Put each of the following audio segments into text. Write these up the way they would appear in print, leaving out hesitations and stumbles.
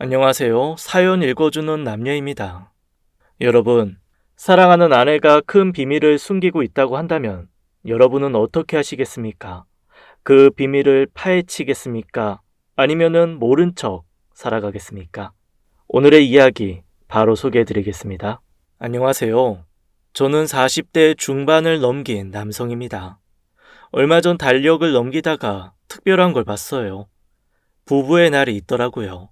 안녕하세요. 사연 읽어주는 남녀입니다. 여러분, 사랑하는 아내가 큰 비밀을 숨기고 있다고 한다면 여러분은 어떻게 하시겠습니까? 그 비밀을 파헤치겠습니까? 아니면은 모른 척 살아가겠습니까? 오늘의 이야기 바로 소개해 드리겠습니다. 안녕하세요. 저는 40대 중반을 넘긴 남성입니다. 얼마 전 달력을 넘기다가 특별한 걸 봤어요. 부부의 날이 있더라고요.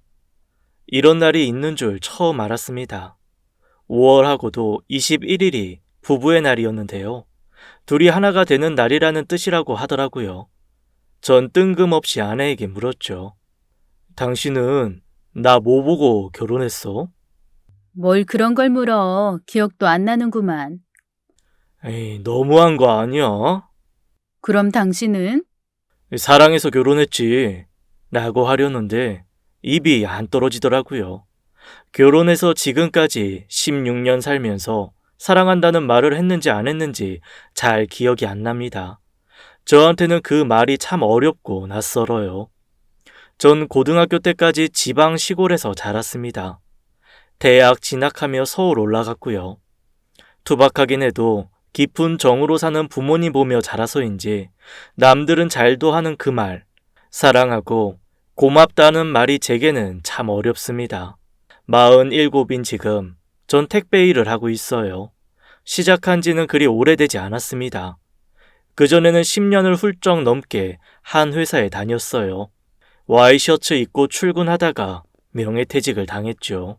이런 날이 있는 줄 처음 알았습니다. 5월하고도 21일이 부부의 날이었는데요. 둘이 하나가 되는 날이라는 뜻이라고 하더라고요. 전 뜬금없이 아내에게 물었죠. 당신은 나 뭐 보고 결혼했어? 뭘 그런 걸 물어. 기억도 안 나는구만. 에이, 너무한 거 아니야? 그럼 당신은? 사랑해서 결혼했지. 라고 하려는데 입이 안 떨어지더라고요. 결혼해서 지금까지 16년 살면서 사랑한다는 말을 했는지 안 했는지 잘 기억이 안 납니다. 저한테는 그 말이 참 어렵고 낯설어요. 전 고등학교 때까지 지방 시골에서 자랐습니다. 대학 진학하며 서울 올라갔고요. 투박하긴 해도 깊은 정으로 사는 부모님 보며 자라서인지 남들은 잘도 하는 그 말, 사랑하고 고맙다는 말이 제게는 참 어렵습니다. 47인 지금 전 택배 일을 하고 있어요. 시작한 지는 그리 오래되지 않았습니다. 그전에는 10년을 훌쩍 넘게 한 회사에 다녔어요. 와이셔츠 입고 출근하다가 명예퇴직을 당했죠.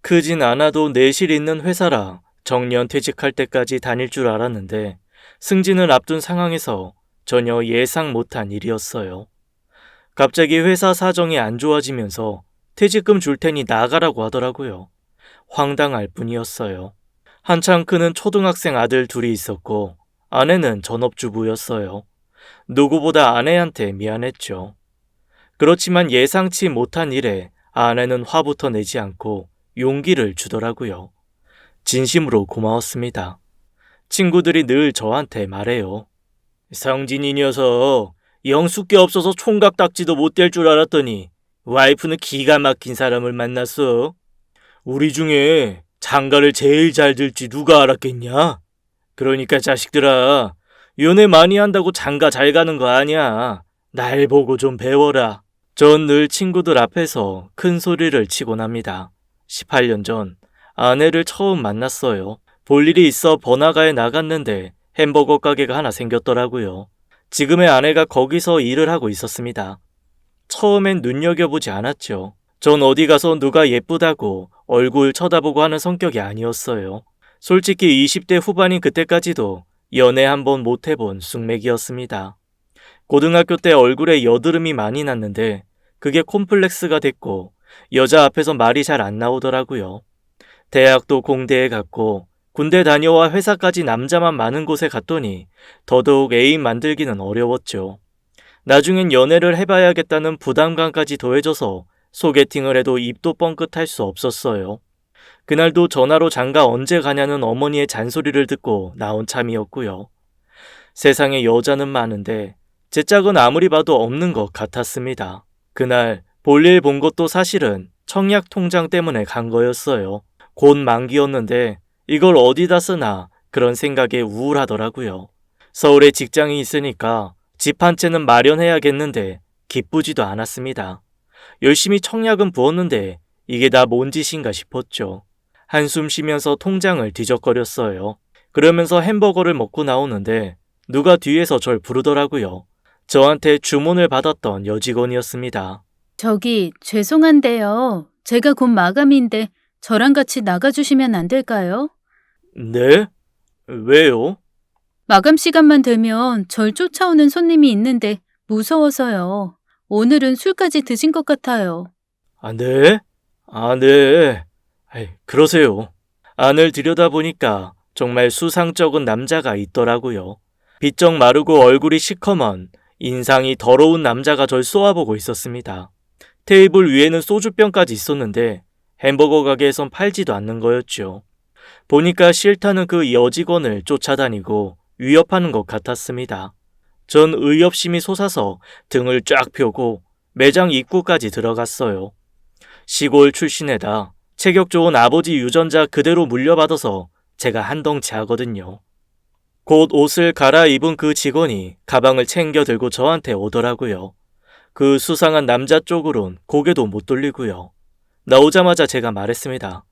크진 않아도 내실 있는 회사라 정년 퇴직할 때까지 다닐 줄 알았는데 승진을 앞둔 상황에서 전혀 예상 못한 일이었어요. 갑자기 회사 사정이 안 좋아지면서 퇴직금 줄 테니 나가라고 하더라고요. 황당할 뿐이었어요. 한창 크는 초등학생 아들 둘이 있었고 아내는 전업주부였어요. 누구보다 아내한테 미안했죠. 그렇지만 예상치 못한 일에 아내는 화부터 내지 않고 용기를 주더라고요. 진심으로 고마웠습니다. 친구들이 늘 저한테 말해요. 성진이 녀석, 영숙게 없어서 총각 딱지도 못 댈 줄 알았더니 와이프는 기가 막힌 사람을 만났어. 우리 중에 장가를 제일 잘 들지 누가 알았겠냐? 그러니까 자식들아, 연애 많이 한다고 장가 잘 가는 거 아니야. 날 보고 좀 배워라. 전 늘 친구들 앞에서 큰 소리를 치곤 합니다. 18년 전 아내를 처음 만났어요. 볼 일이 있어 번화가에 나갔는데 햄버거 가게가 하나 생겼더라고요. 지금의 아내가 거기서 일을 하고 있었습니다. 처음엔 눈여겨보지 않았죠. 전 어디 가서 누가 예쁘다고 얼굴 쳐다보고 하는 성격이 아니었어요. 솔직히 20대 후반인 그때까지도 연애 한번 못 해본 숙맥이었습니다. 고등학교 때 얼굴에 여드름이 많이 났는데 그게 콤플렉스가 됐고 여자 앞에서 말이 잘 안 나오더라고요. 대학도 공대에 갔고 군대 다녀와 회사까지 남자만 많은 곳에 갔더니 더더욱 애인 만들기는 어려웠죠. 나중엔 연애를 해봐야겠다는 부담감까지 더해져서 소개팅을 해도 입도 뻥끗할 수 없었어요. 그날도 전화로 장가 언제 가냐는 어머니의 잔소리를 듣고 나온 참이었고요. 세상에 여자는 많은데 제 짝은 아무리 봐도 없는 것 같았습니다. 그날 볼일 본 것도 사실은 청약 통장 때문에 간 거였어요. 곧 만기였는데 이걸 어디다 쓰나 그런 생각에 우울하더라고요. 서울에 직장이 있으니까 집 한 채는 마련해야겠는데 기쁘지도 않았습니다. 열심히 청약은 부었는데 이게 다 뭔 짓인가 싶었죠. 한숨 쉬면서 통장을 뒤적거렸어요. 그러면서 햄버거를 먹고 나오는데 누가 뒤에서 절 부르더라고요. 저한테 주문을 받았던 여직원이었습니다. 저기, 죄송한데요. 제가 곧 마감인데 저랑 같이 나가주시면 안 될까요? 네? 왜요? 마감 시간만 되면 절 쫓아오는 손님이 있는데 무서워서요. 오늘은 술까지 드신 것 같아요. 아, 네? 아, 네. 아이, 그러세요. 안을 들여다보니까 정말 수상쩍은 남자가 있더라고요. 비쩍 마르고 얼굴이 시커먼 인상이 더러운 남자가 절 쏘아보고 있었습니다. 테이블 위에는 소주병까지 있었는데 햄버거 가게에선 팔지도 않는 거였죠. 보니까 싫다는 그 여직원을 쫓아다니고 위협하는 것 같았습니다. 전 의협심이 솟아서 등을 쫙 펴고 매장 입구까지 들어갔어요. 시골 출신에다 체격 좋은 아버지 유전자 그대로 물려받아서 제가 한덩치 하거든요. 곧 옷을 갈아입은 그 직원이 가방을 챙겨 들고 저한테 오더라고요. 그 수상한 남자 쪽으론 고개도 못 돌리고요. 나오자마자 제가 말했습니다.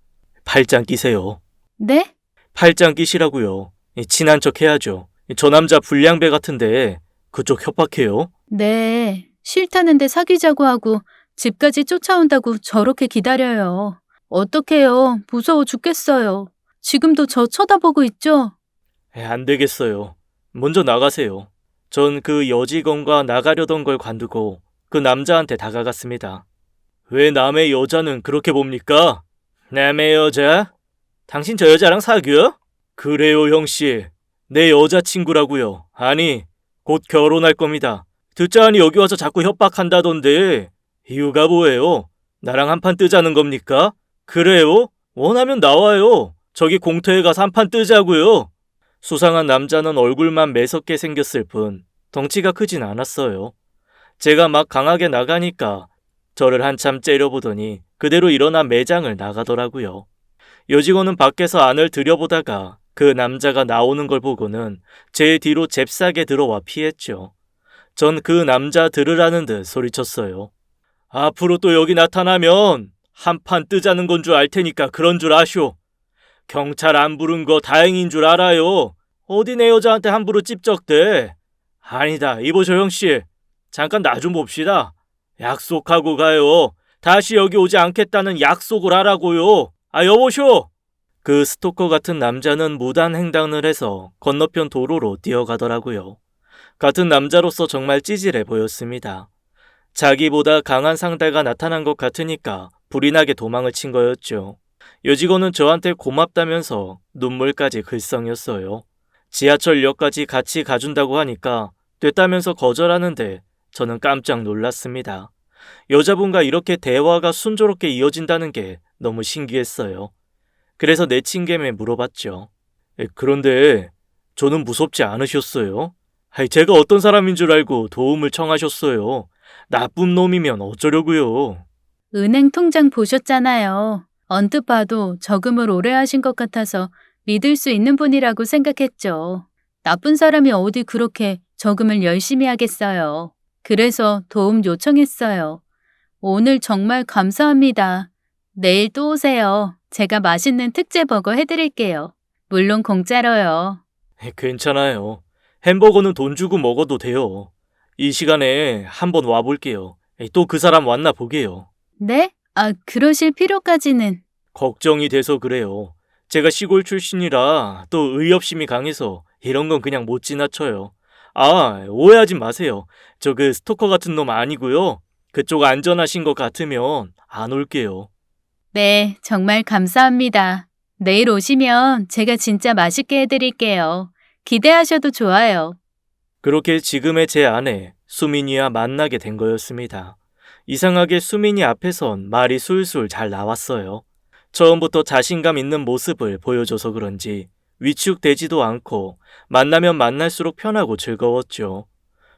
팔짱 끼세요. 네? 팔짱 끼시라고요. 친한 척 해야죠. 저 남자 불량배 같은데 그쪽 협박해요? 네. 싫다는데 사귀자고 하고 집까지 쫓아온다고 저렇게 기다려요. 어떡해요. 무서워 죽겠어요. 지금도 저 쳐다보고 있죠? 안 되겠어요. 먼저 나가세요. 전 그 여직원과 나가려던 걸 관두고 그 남자한테 다가갔습니다. 왜 남의 여자는 그렇게 봅니까? 남의 여자? 당신 저 여자랑 사귀어? 그래요, 형씨. 내 여자친구라고요. 아니, 곧 결혼할 겁니다. 듣자하니 여기 와서 자꾸 협박한다던데 이유가 뭐예요? 나랑 한판 뜨자는 겁니까? 그래요? 원하면 나와요. 저기 공터에 가서 한판 뜨자고요. 수상한 남자는 얼굴만 매섭게 생겼을 뿐 덩치가 크진 않았어요. 제가 막 강하게 나가니까 저를 한참 째려보더니 그대로 일어나 매장을 나가더라고요. 여직원은 밖에서 안을 들여보다가 그 남자가 나오는 걸 보고는 제 뒤로 잽싸게 들어와 피했죠. 전 그 남자 들으라는 듯 소리쳤어요. 앞으로 또 여기 나타나면 한판 뜨자는 건 줄 알 테니까 그런 줄 아쇼. 경찰 안 부른 거 다행인 줄 알아요. 어디 내 여자한테 함부로 찝적대. 아니다, 이보셔 형씨. 잠깐 나 좀 봅시다. 약속하고 가요. 다시 여기 오지 않겠다는 약속을 하라고요. 아, 여보쇼. 그 스토커 같은 남자는 무단 횡단을 해서 건너편 도로로 뛰어가더라고요. 같은 남자로서 정말 찌질해 보였습니다. 자기보다 강한 상대가 나타난 것 같으니까 불이 나게 도망을 친 거였죠. 여직원은 저한테 고맙다면서 눈물까지 글썽였어요. 지하철역까지 같이 가준다고 하니까 됐다면서 거절하는데 저는 깜짝 놀랐습니다. 여자분과 이렇게 대화가 순조롭게 이어진다는 게 너무 신기했어요. 그래서 내친김에 물어봤죠. 그런데 저는 무섭지 않으셨어요? 제가 어떤 사람인 줄 알고 도움을 청하셨어요. 나쁜 놈이면 어쩌려고요. 은행 통장 보셨잖아요. 언뜻 봐도 저금을 오래 하신 것 같아서 믿을 수 있는 분이라고 생각했죠. 나쁜 사람이 어디 그렇게 저금을 열심히 하겠어요. 그래서 도움 요청했어요. 오늘 정말 감사합니다. 내일 또 오세요. 제가 맛있는 특제 버거 해드릴게요. 물론 공짜로요. 괜찮아요. 햄버거는 돈 주고 먹어도 돼요. 이 시간에 한번 와볼게요. 또 그 사람 왔나 보게요. 네? 아, 그러실 필요까지는. 걱정이 돼서 그래요. 제가 시골 출신이라 또 의협심이 강해서 이런 건 그냥 못 지나쳐요. 아, 오해하지 마세요. 저 그 스토커 같은 놈 아니고요. 그쪽 안전하신 것 같으면 안 올게요. 네, 정말 감사합니다. 내일 오시면 제가 진짜 맛있게 해드릴게요. 기대하셔도 좋아요. 그렇게 지금의 제 아내 수민이와 만나게 된 거였습니다. 이상하게 수민이 앞에선 말이 술술 잘 나왔어요. 처음부터 자신감 있는 모습을 보여줘서 그런지 위축되지도 않고 만나면 만날수록 편하고 즐거웠죠.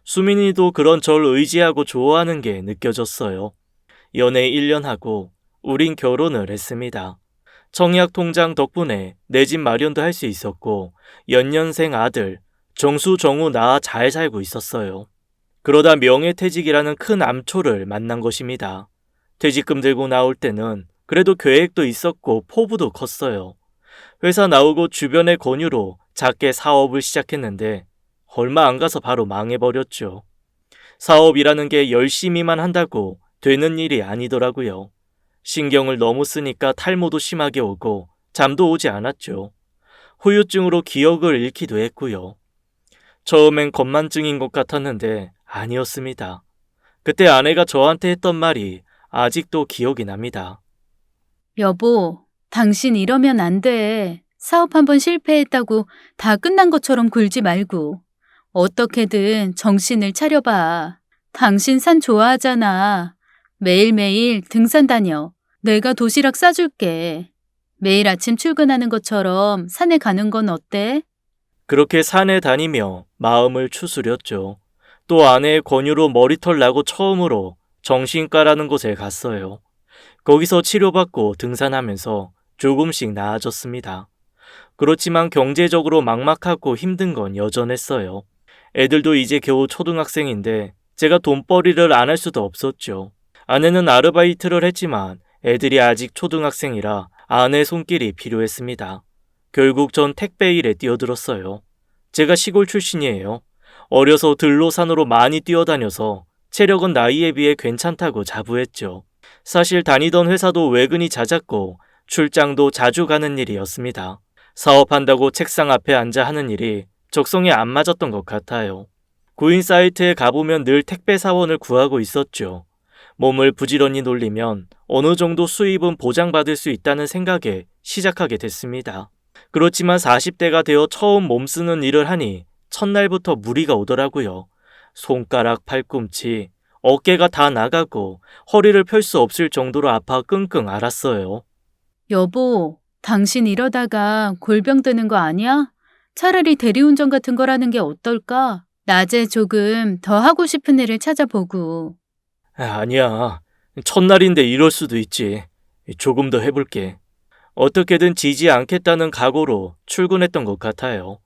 수민이도 그런 절 의지하고 좋아하는 게 느껴졌어요. 연애 1년 하고 우린 결혼을 했습니다. 청약 통장 덕분에 내 집 마련도 할 수 있었고 연년생 아들 정수 정우 나 잘 살고 있었어요. 그러다 명예퇴직이라는 큰 암초를 만난 것입니다. 퇴직금 들고 나올 때는 그래도 계획도 있었고 포부도 컸어요. 회사 나오고 주변의 권유로 작게 사업을 시작했는데 얼마 안 가서 바로 망해버렸죠. 사업이라는 게 열심히만 한다고 되는 일이 아니더라고요. 신경을 너무 쓰니까 탈모도 심하게 오고 잠도 오지 않았죠. 후유증으로 기억을 잃기도 했고요. 처음엔 건만증인 것 같았는데 아니었습니다. 그때 아내가 저한테 했던 말이 아직도 기억이 납니다. 여보, 당신 이러면 안 돼. 사업 한번 실패했다고 다 끝난 것처럼 굴지 말고. 어떻게든 정신을 차려봐. 당신 산 좋아하잖아. 매일매일 등산 다녀. 내가 도시락 싸줄게. 매일 아침 출근하는 것처럼 산에 가는 건 어때? 그렇게 산에 다니며 마음을 추스렸죠. 또 아내의 권유로 머리털 나고 처음으로 정신과라는 곳에 갔어요. 거기서 치료받고 등산하면서 조금씩 나아졌습니다. 그렇지만 경제적으로 막막하고 힘든 건 여전했어요. 애들도 이제 겨우 초등학생인데 제가 돈벌이를 안 할 수도 없었죠. 아내는 아르바이트를 했지만 애들이 아직 초등학생이라 아내 손길이 필요했습니다. 결국 전 택배 일에 뛰어들었어요. 제가 시골 출신이에요. 어려서 들로 산으로 많이 뛰어다녀서 체력은 나이에 비해 괜찮다고 자부했죠. 사실 다니던 회사도 외근이 잦았고 출장도 자주 가는 일이었습니다. 사업한다고 책상 앞에 앉아 하는 일이 적성에 안 맞았던 것 같아요. 구인 사이트에 가보면 늘 택배 사원을 구하고 있었죠. 몸을 부지런히 놀리면 어느 정도 수입은 보장받을 수 있다는 생각에 시작하게 됐습니다. 그렇지만 40대가 되어 처음 몸쓰는 일을 하니 첫날부터 무리가 오더라고요. 손가락, 팔꿈치, 어깨가 다 나가고 허리를 펼 수 없을 정도로 아파 끙끙 앓았어요. 여보, 당신 이러다가 골병 드는 거 아니야? 차라리 대리운전 같은 거라는 게 어떨까? 낮에 조금 더 하고 싶은 일을 찾아보고. 아니야. 첫날인데 이럴 수도 있지. 조금 더 해볼게. 어떻게든 지지 않겠다는 각오로 출근했던 것 같아요.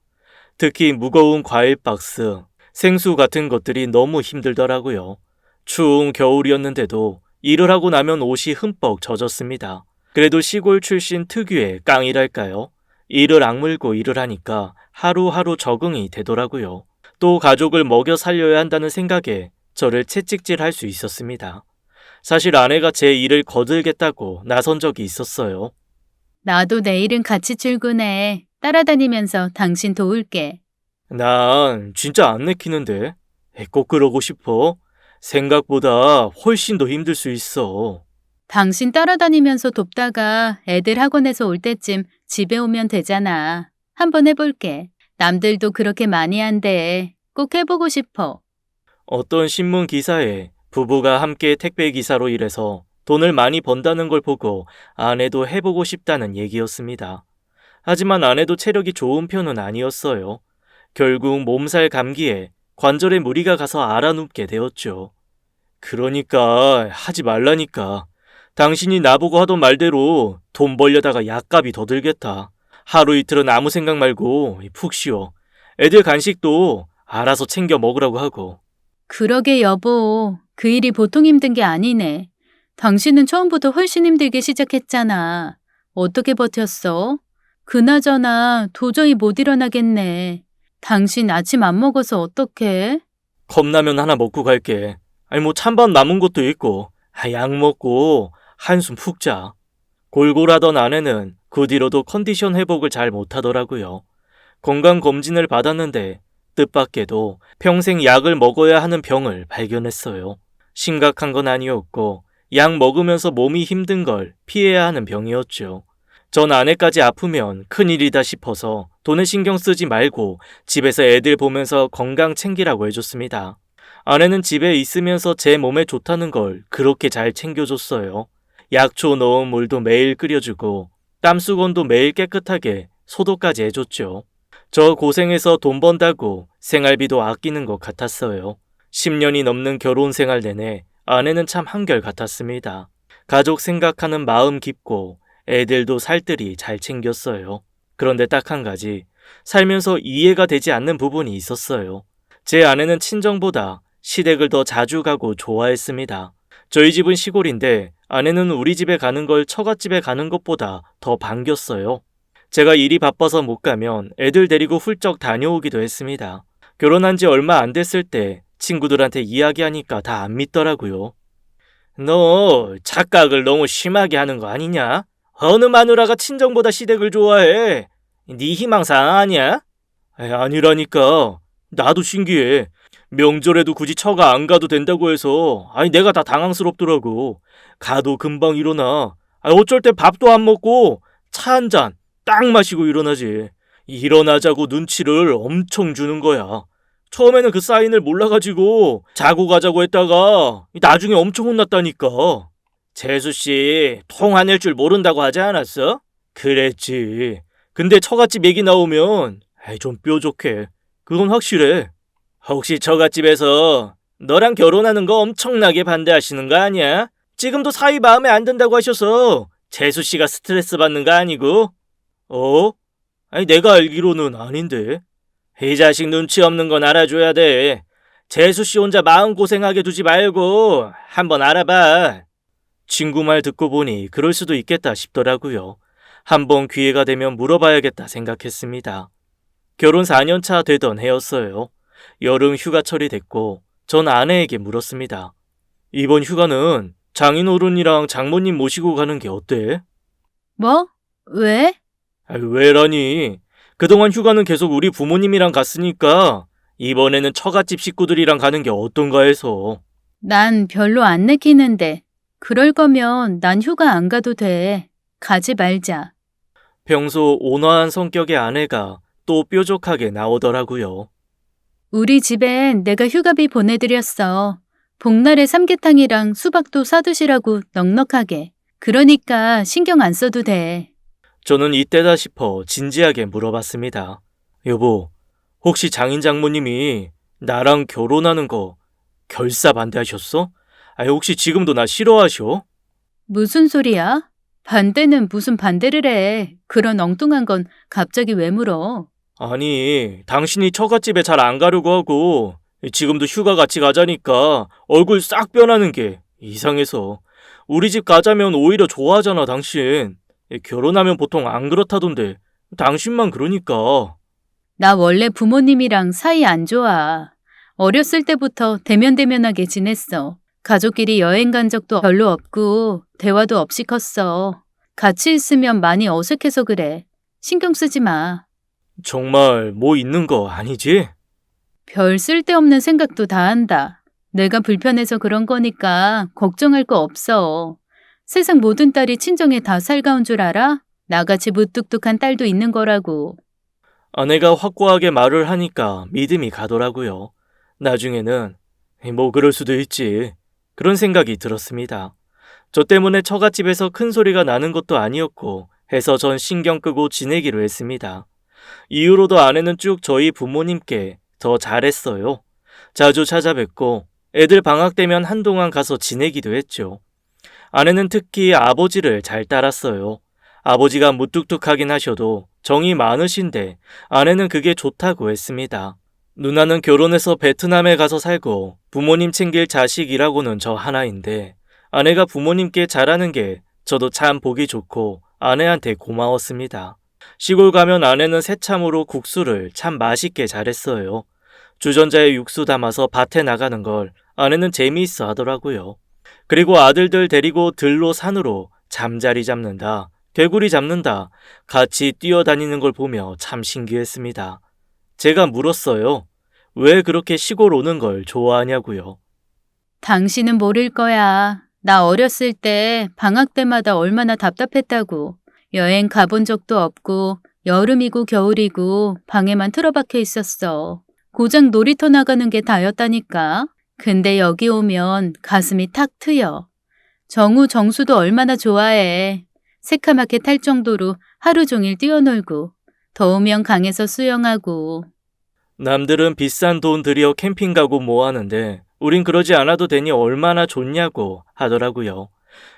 특히 무거운 과일 박스, 생수 같은 것들이 너무 힘들더라고요. 추운 겨울이었는데도 일을 하고 나면 옷이 흠뻑 젖었습니다. 그래도 시골 출신 특유의 깡이랄까요? 이를 악물고 일을 하니까 하루하루 적응이 되더라고요. 또 가족을 먹여 살려야 한다는 생각에 저를 채찍질할 수 있었습니다. 사실 아내가 제 일을 거들겠다고 나선 적이 있었어요. 나도 내일은 같이 출근해. 따라다니면서 당신 도울게. 난 진짜 안 내키는데. 꼭 그러고 싶어. 생각보다 훨씬 더 힘들 수 있어. 당신 따라다니면서 돕다가 애들 학원에서 올 때쯤 집에 오면 되잖아. 한번 해볼게. 남들도 그렇게 많이 한대. 꼭 해보고 싶어. 어떤 신문 기사에 부부가 함께 택배 기사로 일해서 돈을 많이 번다는 걸 보고 아내도 해보고 싶다는 얘기였습니다. 하지만 아내도 체력이 좋은 편은 아니었어요. 결국 몸살 감기에 관절에 무리가 가서 알아눕게 되었죠. 그러니까 하지 말라니까. 당신이 나보고 하던 말대로 돈 벌려다가 약값이 더 들겠다. 하루 이틀은 아무 생각 말고 푹 쉬어. 애들 간식도 알아서 챙겨 먹으라고 하고. 그러게 여보. 그 일이 보통 힘든 게 아니네. 당신은 처음부터 훨씬 힘들게 시작했잖아. 어떻게 버텼어? 그나저나 도저히 못 일어나겠네. 당신 아침 안 먹어서 어떡해? 컵라면 하나 먹고 갈게. 아니 뭐 찬밥 남은 것도 있고. 약 먹고 한숨 푹 자. 골골하던 아내는 그 뒤로도 컨디션 회복을 잘 못하더라고요. 건강검진을 받았는데 뜻밖에도 평생 약을 먹어야 하는 병을 발견했어요. 심각한 건 아니었고 약 먹으면서 몸이 힘든 걸 피해야 하는 병이었죠. 전 아내까지 아프면 큰일이다 싶어서 돈에 신경 쓰지 말고 집에서 애들 보면서 건강 챙기라고 해줬습니다. 아내는 집에 있으면서 제 몸에 좋다는 걸 그렇게 잘 챙겨줬어요. 약초 넣은 물도 매일 끓여주고 땀수건도 매일 깨끗하게 소독까지 해줬죠. 저 고생해서 돈 번다고 생활비도 아끼는 것 같았어요. 10년이 넘는 결혼 생활 내내 아내는 참 한결같았습니다. 가족 생각하는 마음 깊고 애들도 살뜰히 잘 챙겼어요. 그런데 딱 한 가지, 살면서 이해가 되지 않는 부분이 있었어요. 제 아내는 친정보다 시댁을 더 자주 가고 좋아했습니다. 저희 집은 시골인데 아내는 우리 집에 가는 걸 처갓집에 가는 것보다 더 반겼어요. 제가 일이 바빠서 못 가면 애들 데리고 훌쩍 다녀오기도 했습니다. 결혼한 지 얼마 안 됐을 때 친구들한테 이야기하니까 다 안 믿더라고요. 너 착각을 너무 심하게 하는 거 아니냐? 어느 마누라가 친정보다 시댁을 좋아해? 네 희망사항 아니야? 아니라니까. 나도 신기해. 명절에도 굳이 처가 안 가도 된다고 해서 내가 다 당황스럽더라고. 가도 금방 일어나. 어쩔 때 밥도 안 먹고 차 한 잔 딱 마시고 일어나지. 일어나자고 눈치를 엄청 주는 거야. 처음에는 그 사인을 몰라가지고 자고 가자고 했다가 나중에 엄청 혼났다니까. 재수씨 통화낼 줄 모른다고 하지 않았어? 그랬지. 근데 처갓집 얘기 나오면 좀 뾰족해. 그건 확실해. 혹시 처갓집에서 너랑 결혼하는 거 엄청나게 반대하시는 거 아니야? 지금도 사위 마음에 안 든다고 하셔서 재수 씨가 스트레스 받는 거 아니고? 어? 아니 내가 알기로는 아닌데. 이 자식 눈치 없는 건 알아줘야 돼. 재수 씨 혼자 마음고생하게 두지 말고 한번 알아봐. 친구 말 듣고 보니 그럴 수도 있겠다 싶더라고요. 한번 기회가 되면 물어봐야겠다 생각했습니다. 결혼 4년 차 되던 해였어요. 여름 휴가철이 됐고 전 아내에게 물었습니다. 이번 휴가는 장인어른이랑 장모님 모시고 가는 게 어때? 뭐? 왜? 왜라니? 그동안 휴가는 계속 우리 부모님이랑 갔으니까 이번에는 처갓집 식구들이랑 가는 게 어떤가 해서. 난 별로 안 내키는데. 그럴 거면 난 휴가 안 가도 돼. 가지 말자. 평소 온화한 성격의 아내가 또 뾰족하게 나오더라고요. 우리 집엔 내가 휴가비 보내드렸어. 복날에 삼계탕이랑 수박도 사두시라고 넉넉하게. 그러니까 신경 안 써도 돼. 저는 이때다 싶어 진지하게 물어봤습니다. 여보, 혹시 장인 장모님이 나랑 결혼하는 거 결사 반대하셨어? 혹시 지금도 나 싫어하셔? 무슨 소리야? 반대는 무슨 반대를 해. 그런 엉뚱한 건 갑자기 왜 물어? 아니, 당신이 처갓집에 잘 안 가려고 하고 지금도 휴가 같이 가자니까 얼굴 싹 변하는 게 이상해서. 우리 집 가자면 오히려 좋아하잖아, 당신. 결혼하면 보통 안 그렇다던데 당신만 그러니까. 나 원래 부모님이랑 사이 안 좋아. 어렸을 때부터 대면대면하게 지냈어. 가족끼리 여행 간 적도 별로 없고 대화도 없이 컸어. 같이 있으면 많이 어색해서 그래. 신경 쓰지 마. 정말 뭐 있는 거 아니지? 별 쓸데없는 생각도 다 한다. 내가 불편해서 그런 거니까 걱정할 거 없어. 세상 모든 딸이 친정에 다 살가운 줄 알아? 나같이 무뚝뚝한 딸도 있는 거라고. 아내가 확고하게 말을 하니까 믿음이 가더라고요. 나중에는 뭐 그럴 수도 있지. 그런 생각이 들었습니다. 저 때문에 처갓집에서 큰 소리가 나는 것도 아니었고 해서 전 신경 끄고 지내기로 했습니다. 이후로도 아내는 쭉 저희 부모님께 더 잘했어요. 자주 찾아뵙고 애들 방학 되면 한동안 가서 지내기도 했죠. 아내는 특히 아버지를 잘 따랐어요. 아버지가 무뚝뚝하긴 하셔도 정이 많으신데 아내는 그게 좋다고 했습니다. 누나는 결혼해서 베트남에 가서 살고 부모님 챙길 자식이라고는 저 하나인데 아내가 부모님께 잘하는 게 저도 참 보기 좋고 아내한테 고마웠습니다. 시골 가면 아내는 새참으로 국수를 참 맛있게 잘했어요. 주전자에 육수 담아서 밭에 나가는 걸 아내는 재미있어 하더라고요. 그리고 아들들 데리고 들로 산으로 잠자리 잡는다, 개구리 잡는다, 같이 뛰어다니는 걸 보며 참 신기했습니다. 제가 물었어요. 왜 그렇게 시골 오는 걸 좋아하냐고요. 당신은 모를 거야. 나 어렸을 때 방학 때마다 얼마나 답답했다고. 여행 가본 적도 없고 여름이고 겨울이고 방에만 틀어박혀 있었어. 고작 놀이터 나가는 게 다였다니까. 근데 여기 오면 가슴이 탁 트여. 정우 정수도 얼마나 좋아해. 새카맣게 탈 정도로 하루 종일 뛰어놀고 더우면 강에서 수영하고. 남들은 비싼 돈 들여 캠핑 가고 뭐 하는데 우린 그러지 않아도 되니 얼마나 좋냐고 하더라고요.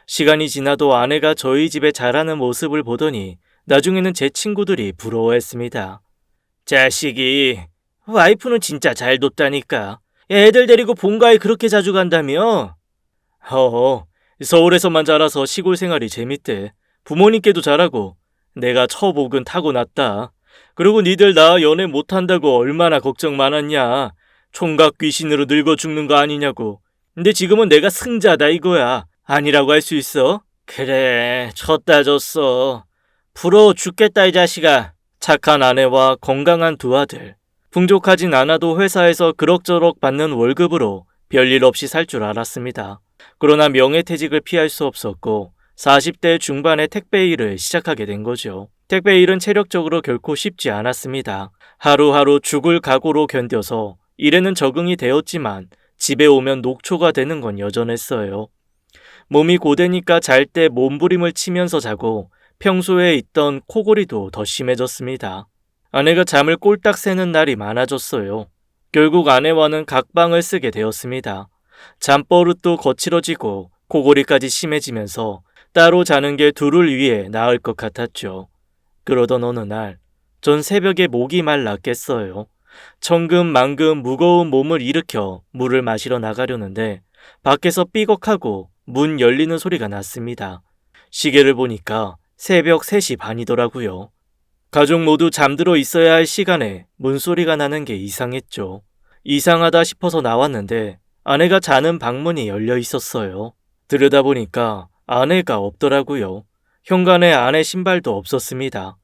시간이 지나도 아내가 저희 집에 잘하는 모습을 보더니 나중에는 제 친구들이 부러워했습니다. 자식이, 와이프는 진짜 잘 뒀다니까. 애들 데리고 본가에 그렇게 자주 간다며? 서울에서만 자라서 시골 생활이 재밌대. 부모님께도 잘하고 내가 처복은 타고났다. 그리고 니들 나 연애 못한다고 얼마나 걱정 많았냐. 총각 귀신으로 늙어 죽는 거 아니냐고. 근데 지금은 내가 승자다 이거야. 아니라고 할 수 있어? 그래, 졌다 졌어. 부러워 죽겠다 이 자식아. 착한 아내와 건강한 두 아들. 풍족하진 않아도 회사에서 그럭저럭 받는 월급으로 별일 없이 살 줄 알았습니다. 그러나 명예퇴직을 피할 수 없었고 40대 중반에 택배 일을 시작하게 된 거죠. 택배 일은 체력적으로 결코 쉽지 않았습니다. 하루하루 죽을 각오로 견뎌서 일에는 적응이 되었지만 집에 오면 녹초가 되는 건 여전했어요. 몸이 고되니까 잘 때 몸부림을 치면서 자고 평소에 있던 코골이도 더 심해졌습니다. 아내가 잠을 꼴딱 새는 날이 많아졌어요. 결국 아내와는 각방을 쓰게 되었습니다. 잠버릇도 거칠어지고 코골이까지 심해지면서 따로 자는 게 둘을 위해 나을 것 같았죠. 그러던 어느 날, 전 새벽에 목이 말랐겠어요. 천근만근 무거운 몸을 일으켜 물을 마시러 나가려는데 밖에서 삐걱하고 문 열리는 소리가 났습니다. 시계를 보니까 새벽 3시 반이더라고요. 가족 모두 잠들어 있어야 할 시간에 문소리가 나는 게 이상했죠. 이상하다 싶어서 나왔는데 아내가 자는 방문이 열려 있었어요. 들여다보니까 아내가 없더라고요. 현관에 아내 신발도 없었습니다.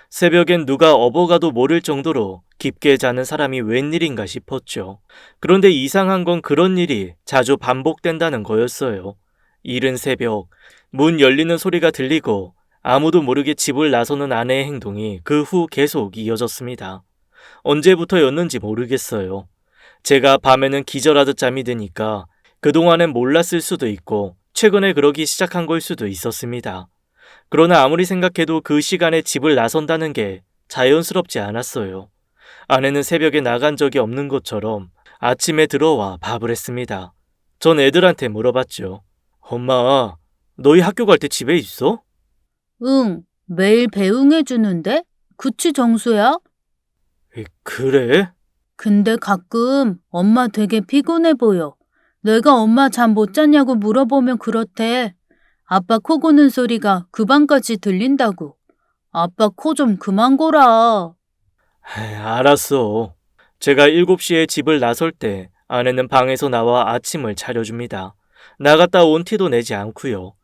새벽엔 누가 업어가도 모를 정도로 깊게 자는 사람이 웬일인가 싶었죠. 그런데 이상한 건 그런 일이 자주 반복된다는 거였어요. 이른 새벽, 문 열리는 소리가 들리고 아무도 모르게 집을 나서는 아내의 행동이 그 후 계속 이어졌습니다. 언제부터였는지 모르겠어요. 제가 밤에는 기절하듯 잠이 드니까 그동안엔 몰랐을 수도 있고 최근에 그러기 시작한 걸 수도 있었습니다. 그러나 아무리 생각해도 그 시간에 집을 나선다는 게 자연스럽지 않았어요. 아내는 새벽에 나간 적이 없는 것처럼 아침에 들어와 밥을 했습니다. 전 애들한테 물어봤죠. 엄마, 너희 학교 갈 때 집에 있어? 응, 매일 배웅해주는데? 그치, 정수야? 그래? 근데 가끔 엄마 되게 피곤해 보여. 내가 엄마 잠 못 잤냐고 물어보면 그렇대. 아빠 코 고는 소리가 그 방까지 들린다고. 아빠 코 좀 그만 고라. 알았어. 제가 7시에 집을 나설 때 아내는 방에서 나와 아침을 차려줍니다. 나갔다 온 티도 내지 않고요.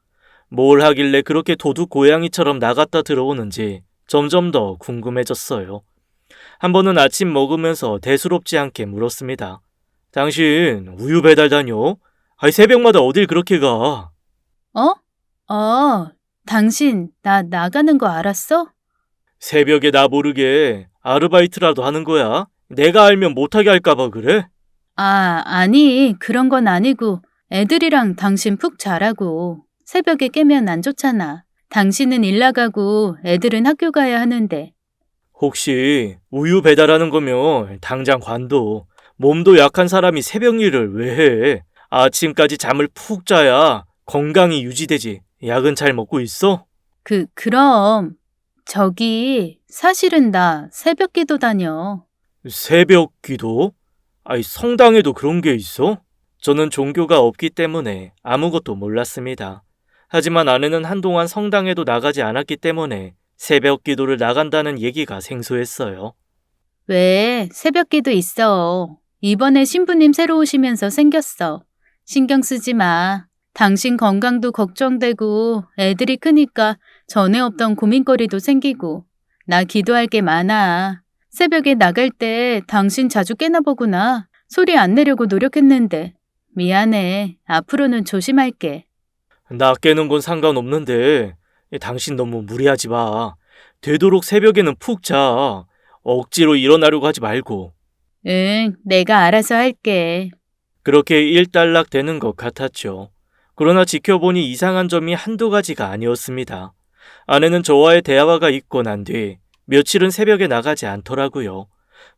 뭘 하길래 그렇게 도둑 고양이처럼 나갔다 들어오는지 점점 더 궁금해졌어요. 한 번은 아침 먹으면서 대수롭지 않게 물었습니다. 당신 우유 배달 다녀? 새벽마다 어딜 그렇게 가? 어? 당신 나 나가는 거 알았어? 새벽에 나 모르게 아르바이트라도 하는 거야? 내가 알면 못하게 할까봐 그래? 아니, 그런 건 아니고 애들이랑 당신 푹 자라고. 새벽에 깨면 안 좋잖아. 당신은 일 나가고 애들은 학교 가야 하는데. 혹시 우유 배달하는 거면 당장 관둬. 몸도 약한 사람이 새벽 일을 왜 해? 아침까지 잠을 푹 자야 건강이 유지되지. 약은 잘 먹고 있어? 그럼 저기 사실은 나 새벽 기도 다녀. 새벽 기도? 성당에도 그런 게 있어? 저는 종교가 없기 때문에 아무것도 몰랐습니다. 하지만 아내는 한동안 성당에도 나가지 않았기 때문에 새벽 기도를 나간다는 얘기가 생소했어요. 왜 새벽 기도 있어. 이번에 신부님 새로 오시면서 생겼어. 신경 쓰지 마. 당신 건강도 걱정되고 애들이 크니까 전에 없던 고민거리도 생기고 나 기도할 게 많아. 새벽에 나갈 때 당신 자주 깨나 보구나. 소리 안 내려고 노력했는데. 미안해. 앞으로는 조심할게. 나 깨는 건 상관없는데 당신 너무 무리하지 마. 되도록 새벽에는 푹 자. 억지로 일어나려고 하지 말고. 응, 내가 알아서 할게. 그렇게 일단락 되는 것 같았죠. 그러나 지켜보니 이상한 점이 한두 가지가 아니었습니다. 아내는 저와의 대화가 있고 난 뒤 며칠은 새벽에 나가지 않더라고요.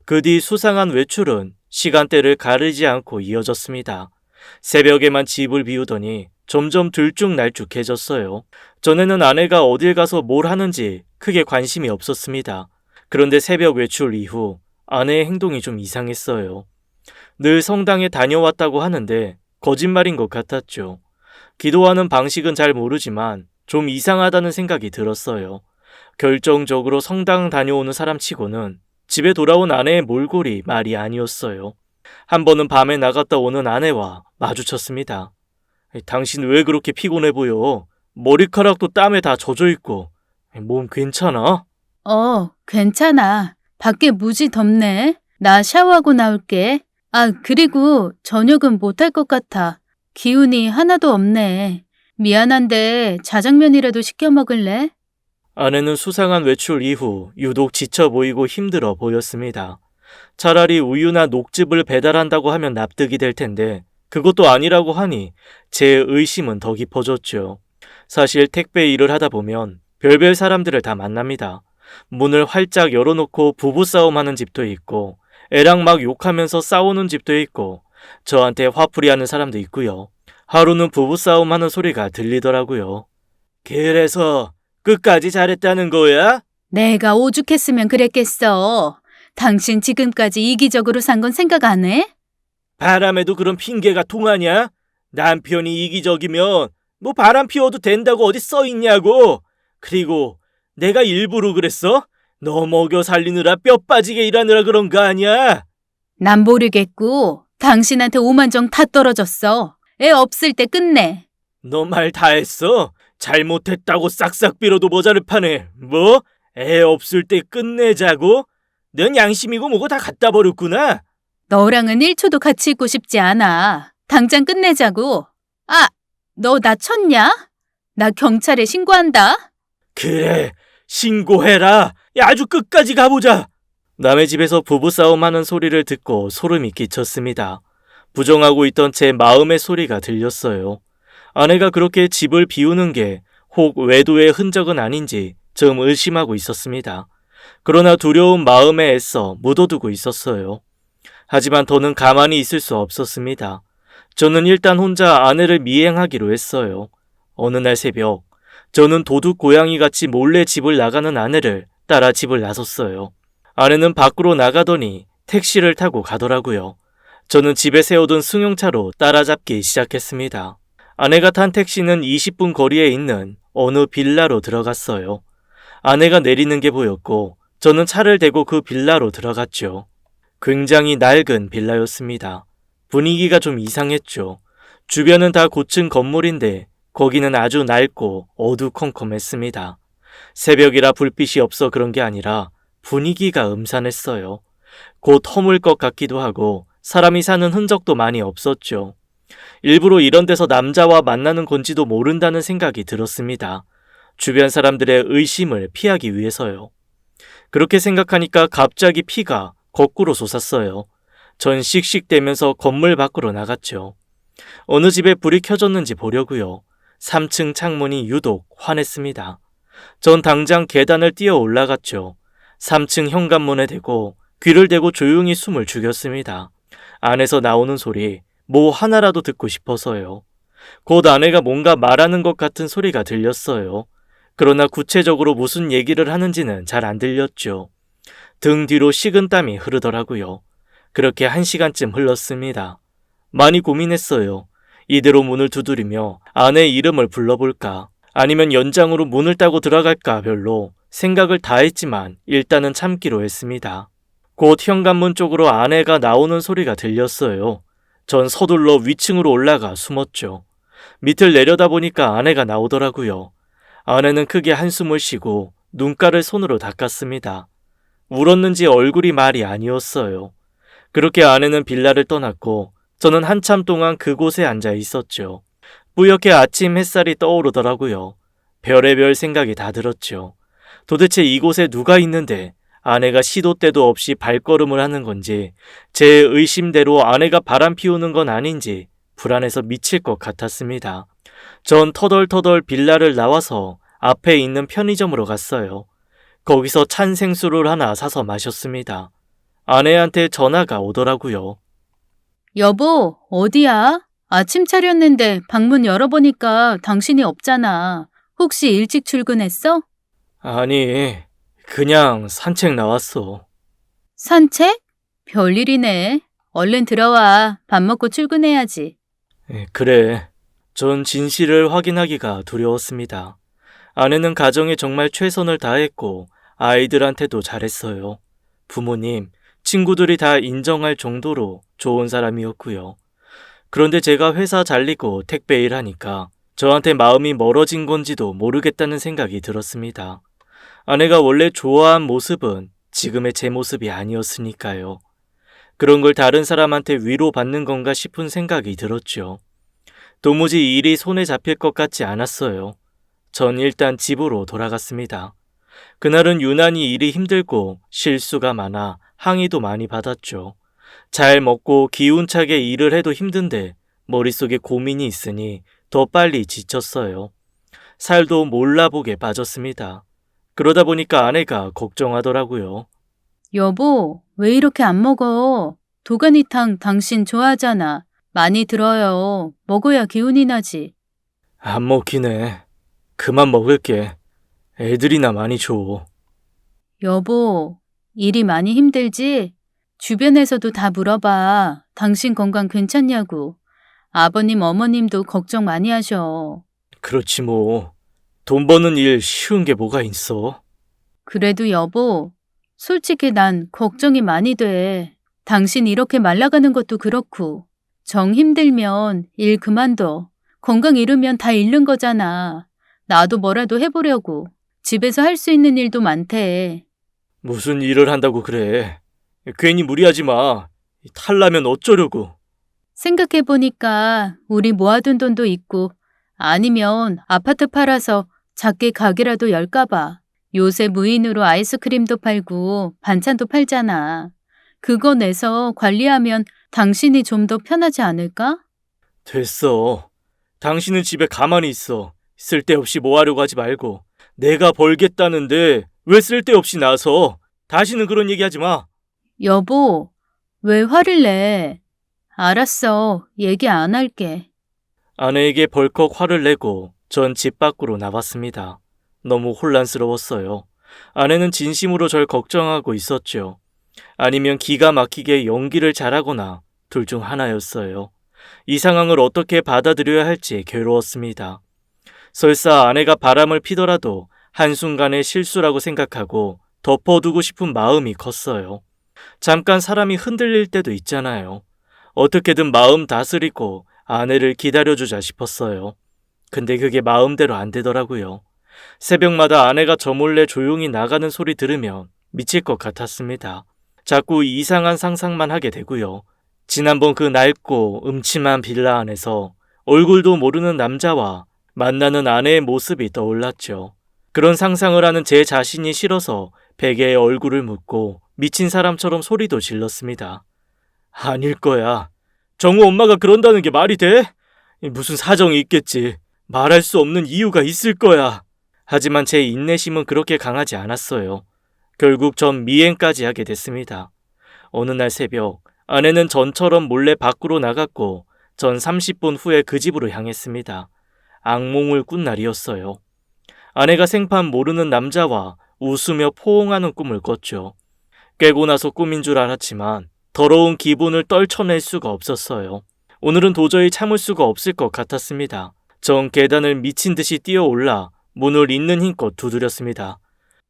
그 뒤 수상한 외출은 시간대를 가리지 않고 이어졌습니다. 새벽에만 집을 비우더니 점점 들쭉날쭉해졌어요. 전에는 아내가 어딜 가서 뭘 하는지 크게 관심이 없었습니다. 그런데 새벽 외출 이후 아내의 행동이 좀 이상했어요. 늘 성당에 다녀왔다고 하는데 거짓말인 것 같았죠. 기도하는 방식은 잘 모르지만 좀 이상하다는 생각이 들었어요. 결정적으로 성당 다녀오는 사람치고는 집에 돌아온 아내의 몰골이 말이 아니었어요. 한 번은 밤에 나갔다 오는 아내와 마주쳤습니다. 당신 왜 그렇게 피곤해 보여? 머리카락도 땀에 다 젖어 있고. 몸 괜찮아? 괜찮아. 밖에 무지 덥네. 나 샤워하고 나올게. 그리고 저녁은 못할 것 같아. 기운이 하나도 없네. 미안한데 자장면이라도 시켜 먹을래? 아내는 수상한 외출 이후 유독 지쳐 보이고 힘들어 보였습니다. 차라리 우유나 녹즙을 배달한다고 하면 납득이 될 텐데 그것도 아니라고 하니 제 의심은 더 깊어졌죠. 사실 택배 일을 하다 보면 별별 사람들을 다 만납니다. 문을 활짝 열어놓고 부부싸움하는 집도 있고 애랑 막 욕하면서 싸우는 집도 있고 저한테 화풀이하는 사람도 있고요. 하루는 부부싸움 하는 소리가 들리더라고요. 그래서 끝까지 잘했다는 거야? 내가 오죽했으면 그랬겠어. 당신 지금까지 이기적으로 산 건 생각 안 해? 바람에도 그런 핑계가 통하냐? 남편이 이기적이면 뭐 바람 피워도 된다고 어디 써 있냐고. 그리고 내가 일부러 그랬어? 너 먹여 살리느라 뼈 빠지게 일하느라 그런 거 아니야? 난 모르겠고 당신한테 오만정 다 떨어졌어. 애 없을 때 끝내. 너 말 다 했어? 잘못했다고 싹싹 빌어도 모자를 파네. 뭐? 애 없을 때 끝내자고? 넌 양심이고 뭐고 다 갖다 버렸구나. 너랑은 1초도 같이 있고 싶지 않아. 당장 끝내자고. 아, 너 나 쳤냐? 나 경찰에 신고한다. 그래, 신고해라. 야, 아주 끝까지 가보자. 남의 집에서 부부싸움 하는 소리를 듣고 소름이 끼쳤습니다. 부정하고 있던 제 마음의 소리가 들렸어요. 아내가 그렇게 집을 비우는 게 혹 외도의 흔적은 아닌지 좀 의심하고 있었습니다. 그러나 두려운 마음에 애써 묻어두고 있었어요. 하지만 더는 가만히 있을 수 없었습니다. 저는 일단 혼자 아내를 미행하기로 했어요. 어느 날 새벽, 저는 도둑 고양이같이 몰래 집을 나가는 아내를 따라 집을 나섰어요. 아내는 밖으로 나가더니 택시를 타고 가더라고요. 저는 집에 세워둔 승용차로 따라잡기 시작했습니다. 아내가 탄 택시는 20분 거리에 있는 어느 빌라로 들어갔어요. 아내가 내리는 게 보였고 저는 차를 대고 그 빌라로 들어갔죠. 굉장히 낡은 빌라였습니다. 분위기가 좀 이상했죠. 주변은 다 고층 건물인데 거기는 아주 낡고 어두컴컴했습니다. 새벽이라 불빛이 없어 그런 게 아니라 분위기가 음산했어요. 곧 허물 것 같기도 하고 사람이 사는 흔적도 많이 없었죠. 일부러 이런 데서 남자와 만나는 건지도 모른다는 생각이 들었습니다. 주변 사람들의 의심을 피하기 위해서요. 그렇게 생각하니까 갑자기 피가 거꾸로 솟았어요. 전 씩씩대면서 건물 밖으로 나갔죠. 어느 집에 불이 켜졌는지 보려고요. 3층 창문이 유독 환했습니다. 전 당장 계단을 뛰어 올라갔죠. 3층 현관문에 대고 귀를 대고 조용히 숨을 죽였습니다. 안에서 나오는 소리 뭐 하나라도 듣고 싶어서요. 곧 아내가 뭔가 말하는 것 같은 소리가 들렸어요. 그러나 구체적으로 무슨 얘기를 하는지는 잘 안 들렸죠. 등 뒤로 식은땀이 흐르더라고요. 그렇게 1시간쯤 흘렀습니다. 많이 고민했어요. 이대로 문을 두드리며 아내 이름을 불러볼까 아니면 연장으로 문을 따고 들어갈까 별로 생각을 다 했지만 일단은 참기로 했습니다. 곧 현관문 쪽으로 아내가 나오는 소리가 들렸어요. 전 서둘러 위층으로 올라가 숨었죠. 밑을 내려다보니까 아내가 나오더라고요. 아내는 크게 한숨을 쉬고 눈가를 손으로 닦았습니다. 울었는지 얼굴이 말이 아니었어요. 그렇게 아내는 빌라를 떠났고 저는 한참 동안 그곳에 앉아 있었죠. 뿌옇게 아침 햇살이 떠오르더라고요. 별의별 생각이 다 들었죠. 도대체 이곳에 누가 있는데 아내가 시도 때도 없이 발걸음을 하는 건지 제 의심대로 아내가 바람 피우는 건 아닌지 불안해서 미칠 것 같았습니다. 전 터덜터덜 빌라를 나와서 앞에 있는 편의점으로 갔어요. 거기서 찬 생수를 하나 사서 마셨습니다. 아내한테 전화가 오더라고요. 여보, 어디야? 아침 차렸는데 방문 열어보니까 당신이 없잖아. 혹시 일찍 출근했어? 아니, 그냥 산책 나왔어. 산책? 별일이네. 얼른 들어와. 밥 먹고 출근해야지. 그래. 전 진실을 확인하기가 두려웠습니다. 아내는 가정에 정말 최선을 다했고 아이들한테도 잘했어요. 부모님, 친구들이 다 인정할 정도로 좋은 사람이었고요. 그런데 제가 회사 잘리고 택배 일하니까 저한테 마음이 멀어진 건지도 모르겠다는 생각이 들었습니다. 아내가 원래 좋아한 모습은 지금의 제 모습이 아니었으니까요. 그런 걸 다른 사람한테 위로받는 건가 싶은 생각이 들었죠. 도무지 일이 손에 잡힐 것 같지 않았어요. 전 일단 집으로 돌아갔습니다. 그날은 유난히 일이 힘들고 실수가 많아 항의도 많이 받았죠. 잘 먹고 기운차게 일을 해도 힘든데 머릿속에 고민이 있으니 더 빨리 지쳤어요. 살도 몰라보게 빠졌습니다. 그러다 보니까 아내가 걱정하더라고요. 여보, 왜 이렇게 안 먹어? 도가니탕 당신 좋아하잖아. 많이 들어요. 먹어야 기운이 나지. 안 먹히네. 그만 먹을게. 애들이나 많이 줘. 여보, 일이 많이 힘들지? 주변에서도 다 물어봐. 당신 건강 괜찮냐고. 아버님, 어머님도 걱정 많이 하셔. 그렇지 뭐. 돈 버는 일 쉬운 게 뭐가 있어? 그래도 여보, 솔직히 난 걱정이 많이 돼. 당신 이렇게 말라가는 것도 그렇고, 정 힘들면 일 그만둬. 건강 잃으면 다 잃는 거잖아. 나도 뭐라도 해보려고. 집에서 할 수 있는 일도 많대. 무슨 일을 한다고 그래. 괜히 무리하지 마. 탈라면 어쩌려고. 생각해보니까 우리 모아둔 돈도 있고, 아니면 아파트 팔아서 작게 가게라도 열까봐. 요새 무인으로 아이스크림도 팔고 반찬도 팔잖아. 그거 내서 관리하면 당신이 좀 더 편하지 않을까? 됐어. 당신은 집에 가만히 있어. 쓸데없이 뭐 하려고 하지 말고. 내가 벌겠다는데 왜 쓸데없이 나서. 다시는 그런 얘기 하지 마. 여보, 왜 화를 내? 알았어. 얘기 안 할게. 아내에게 벌컥 화를 내고 전 집 밖으로 나왔습니다. 너무 혼란스러웠어요. 아내는 진심으로 절 걱정하고 있었죠. 아니면 기가 막히게 연기를 잘하거나 둘 중 하나였어요. 이 상황을 어떻게 받아들여야 할지 괴로웠습니다. 설사 아내가 바람을 피더라도 한순간의 실수라고 생각하고 덮어두고 싶은 마음이 컸어요. 잠깐 사람이 흔들릴 때도 있잖아요. 어떻게든 마음 다스리고 아내를 기다려주자 싶었어요. 근데 그게 마음대로 안 되더라고요. 새벽마다 아내가 저 몰래 조용히 나가는 소리 들으면 미칠 것 같았습니다. 자꾸 이상한 상상만 하게 되고요. 지난번 그 낡고 음침한 빌라 안에서 얼굴도 모르는 남자와 만나는 아내의 모습이 떠올랐죠. 그런 상상을 하는 제 자신이 싫어서 베개에 얼굴을 묻고 미친 사람처럼 소리도 질렀습니다. 아닐 거야. 정우 엄마가 그런다는 게 말이 돼? 무슨 사정이 있겠지. 말할 수 없는 이유가 있을 거야. 하지만 제 인내심은 그렇게 강하지 않았어요. 결국 전 미행까지 하게 됐습니다. 어느 날 새벽 아내는 전처럼 몰래 밖으로 나갔고 전 30분 후에 그 집으로 향했습니다. 악몽을 꾼 날이었어요. 아내가 생판 모르는 남자와 웃으며 포옹하는 꿈을 꿨죠. 깨고 나서 꿈인 줄 알았지만 더러운 기분을 떨쳐낼 수가 없었어요. 오늘은 도저히 참을 수가 없을 것 같았습니다. 전 계단을 미친 듯이 뛰어올라 문을 있는 힘껏 두드렸습니다.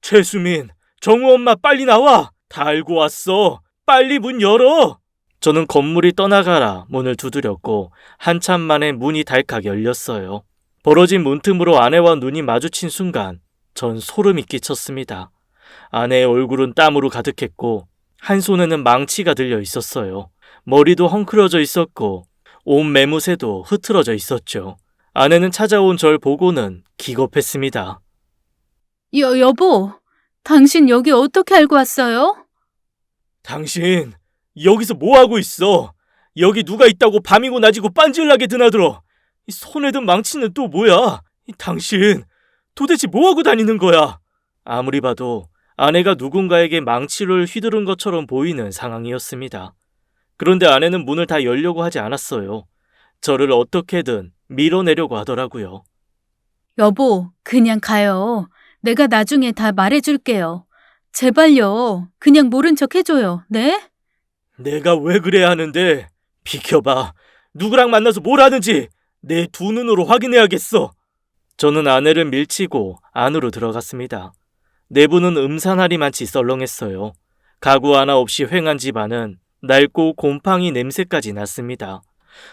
최수민, 정우 엄마 빨리 나와! 다 알고 왔어! 빨리 문 열어! 저는 건물이 떠나가라 문을 두드렸고 한참 만에 문이 달칵 열렸어요. 벌어진 문틈으로 아내와 눈이 마주친 순간 전 소름이 끼쳤습니다. 아내의 얼굴은 땀으로 가득했고 한 손에는 망치가 들려 있었어요. 머리도 헝클어져 있었고 온 매무새도 흐트러져 있었죠. 아내는 찾아온 절 보고는 기겁했습니다. 여보, 당신 여기 어떻게 알고 왔어요? 당신 여기서 뭐 하고 있어? 여기 누가 있다고 밤이고 낮이고 빤질나게 드나들어. 이 손에 든 망치는 또 뭐야? 당신 도대체 뭐 하고 다니는 거야? 아무리 봐도 아내가 누군가에게 망치를 휘두른 것처럼 보이는 상황이었습니다. 그런데 아내는 문을 다 열려고 하지 않았어요. 저를 어떻게든 밀어내려고 하더라고요. 여보, 그냥 가요. 내가 나중에 다 말해줄게요. 제발요. 그냥 모른 척 해줘요. 네? 내가 왜 그래야 하는데? 비켜봐. 누구랑 만나서 뭘 하는지 내 두 눈으로 확인해야겠어. 저는 아내를 밀치고 안으로 들어갔습니다. 내부는 음산하리만치 썰렁했어요. 가구 하나 없이 휑한 집안은 낡고 곰팡이 냄새까지 났습니다.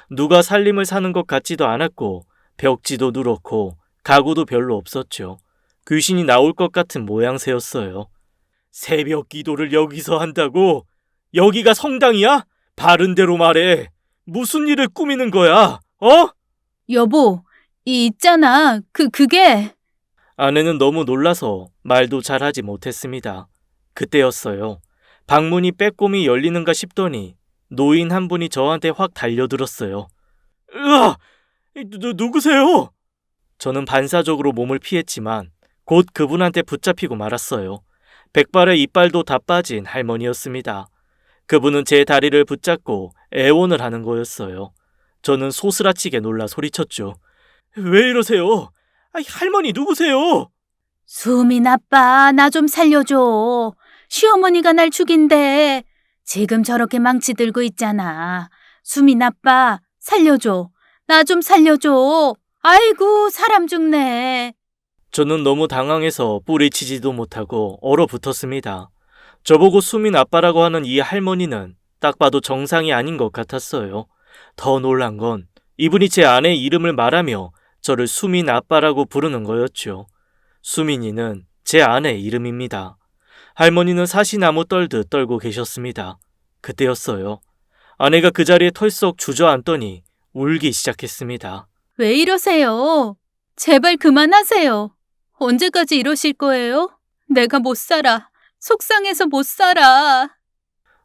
누가 살림을 사는 것 같지도 않았고 벽지도 누렇고 가구도 별로 없었죠. 귀신이 나올 것 같은 모양새였어요. 새벽 기도를 여기서 한다고? 여기가 성당이야? 바른 대로 말해. 무슨 일을 꾸미는 거야? 어? 여보, 있잖아. 그게. 아내는 너무 놀라서 말도 잘하지 못했습니다. 그때였어요. 방문이 빼꼼히 열리는가 싶더니 노인 한 분이 저한테 확 달려들었어요. 으아! 누구세요? 저는 반사적으로 몸을 피했지만 곧 그분한테 붙잡히고 말았어요. 백발의 이빨도 다 빠진 할머니였습니다. 그분은 제 다리를 붙잡고 애원을 하는 거였어요. 저는 소스라치게 놀라 소리쳤죠. 왜 이러세요? 할머니 누구세요? 수민 아빠, 나 좀 살려줘. 시어머니가 날 죽인대. 지금 저렇게 망치 들고 있잖아. 수민 아빠, 살려줘. 나 좀 살려줘. 아이고, 사람 죽네. 저는 너무 당황해서 뿌리치지도 못하고 얼어붙었습니다. 저보고 수민 아빠라고 하는 이 할머니는 딱 봐도 정상이 아닌 것 같았어요. 더 놀란 건 이분이 제 아내 이름을 말하며 저를 수민 아빠라고 부르는 거였죠. 수민이는 제 아내 이름입니다. 할머니는 사시나무 떨듯 떨고 계셨습니다. 그때였어요. 아내가 그 자리에 털썩 주저앉더니 울기 시작했습니다. 왜 이러세요? 제발 그만하세요. 언제까지 이러실 거예요? 내가 못 살아. 속상해서 못 살아.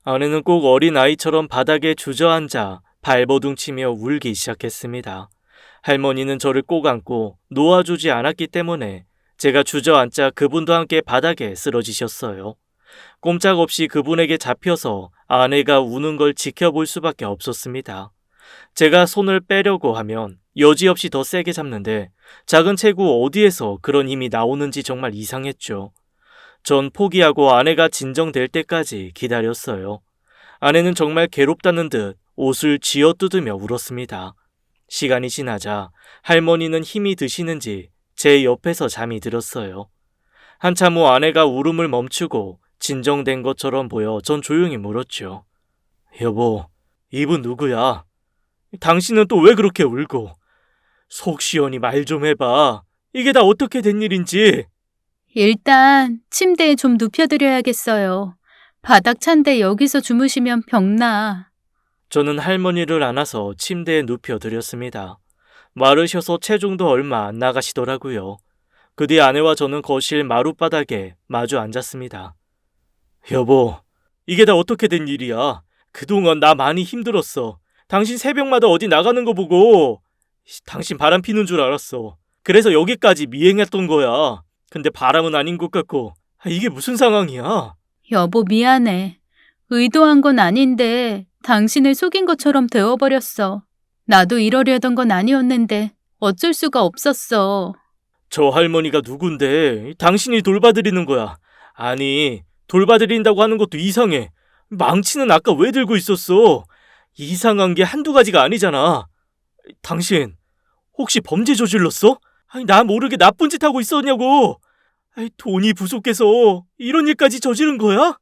아내는 꼭 어린아이처럼 바닥에 주저앉아 발버둥치며 울기 시작했습니다. 할머니는 저를 꼭 안고 놓아주지 않았기 때문에 제가 주저앉자 그분도 함께 바닥에 쓰러지셨어요. 꼼짝없이 그분에게 잡혀서 아내가 우는 걸 지켜볼 수밖에 없었습니다. 제가 손을 빼려고 하면 여지없이 더 세게 잡는데 작은 체구 어디에서 그런 힘이 나오는지 정말 이상했죠. 전 포기하고 아내가 진정될 때까지 기다렸어요. 아내는 정말 괴롭다는 듯 옷을 쥐어뜯으며 울었습니다. 시간이 지나자 할머니는 힘이 드시는지 제 옆에서 잠이 들었어요. 한참 후 아내가 울음을 멈추고 진정된 것처럼 보여 전 조용히 물었죠. 여보, 이분 누구야? 당신은 또 왜 그렇게 울고? 속 시원히 말 좀 해봐. 이게 다 어떻게 된 일인지. 일단 침대에 좀 눕혀드려야겠어요. 바닥 찬데 여기서 주무시면 병나. 저는 할머니를 안아서 침대에 눕혀드렸습니다. 마르셔서 체중도 얼마 안 나가시더라고요. 그 뒤 아내와 저는 거실 마룻바닥에 마주 앉았습니다. 여보, 이게 다 어떻게 된 일이야? 그동안 나 많이 힘들었어. 당신 새벽마다 어디 나가는 거 보고 당신 바람 피는 줄 알았어. 그래서 여기까지 미행했던 거야. 근데 바람은 아닌 것 같고 이게 무슨 상황이야? 여보, 미안해. 의도한 건 아닌데 당신을 속인 것처럼 되어버렸어. 나도 이러려던 건 아니었는데 어쩔 수가 없었어. 저 할머니가 누군데 당신이 돌봐드리는 거야. 아니, 돌봐드린다고 하는 것도 이상해. 망치는 아까 왜 들고 있었어? 이상한 게 한두 가지가 아니잖아. 당신 혹시 범죄 저질렀어? 나 모르게 나쁜 짓 하고 있었냐고. 돈이 부족해서 이런 일까지 저지른 거야?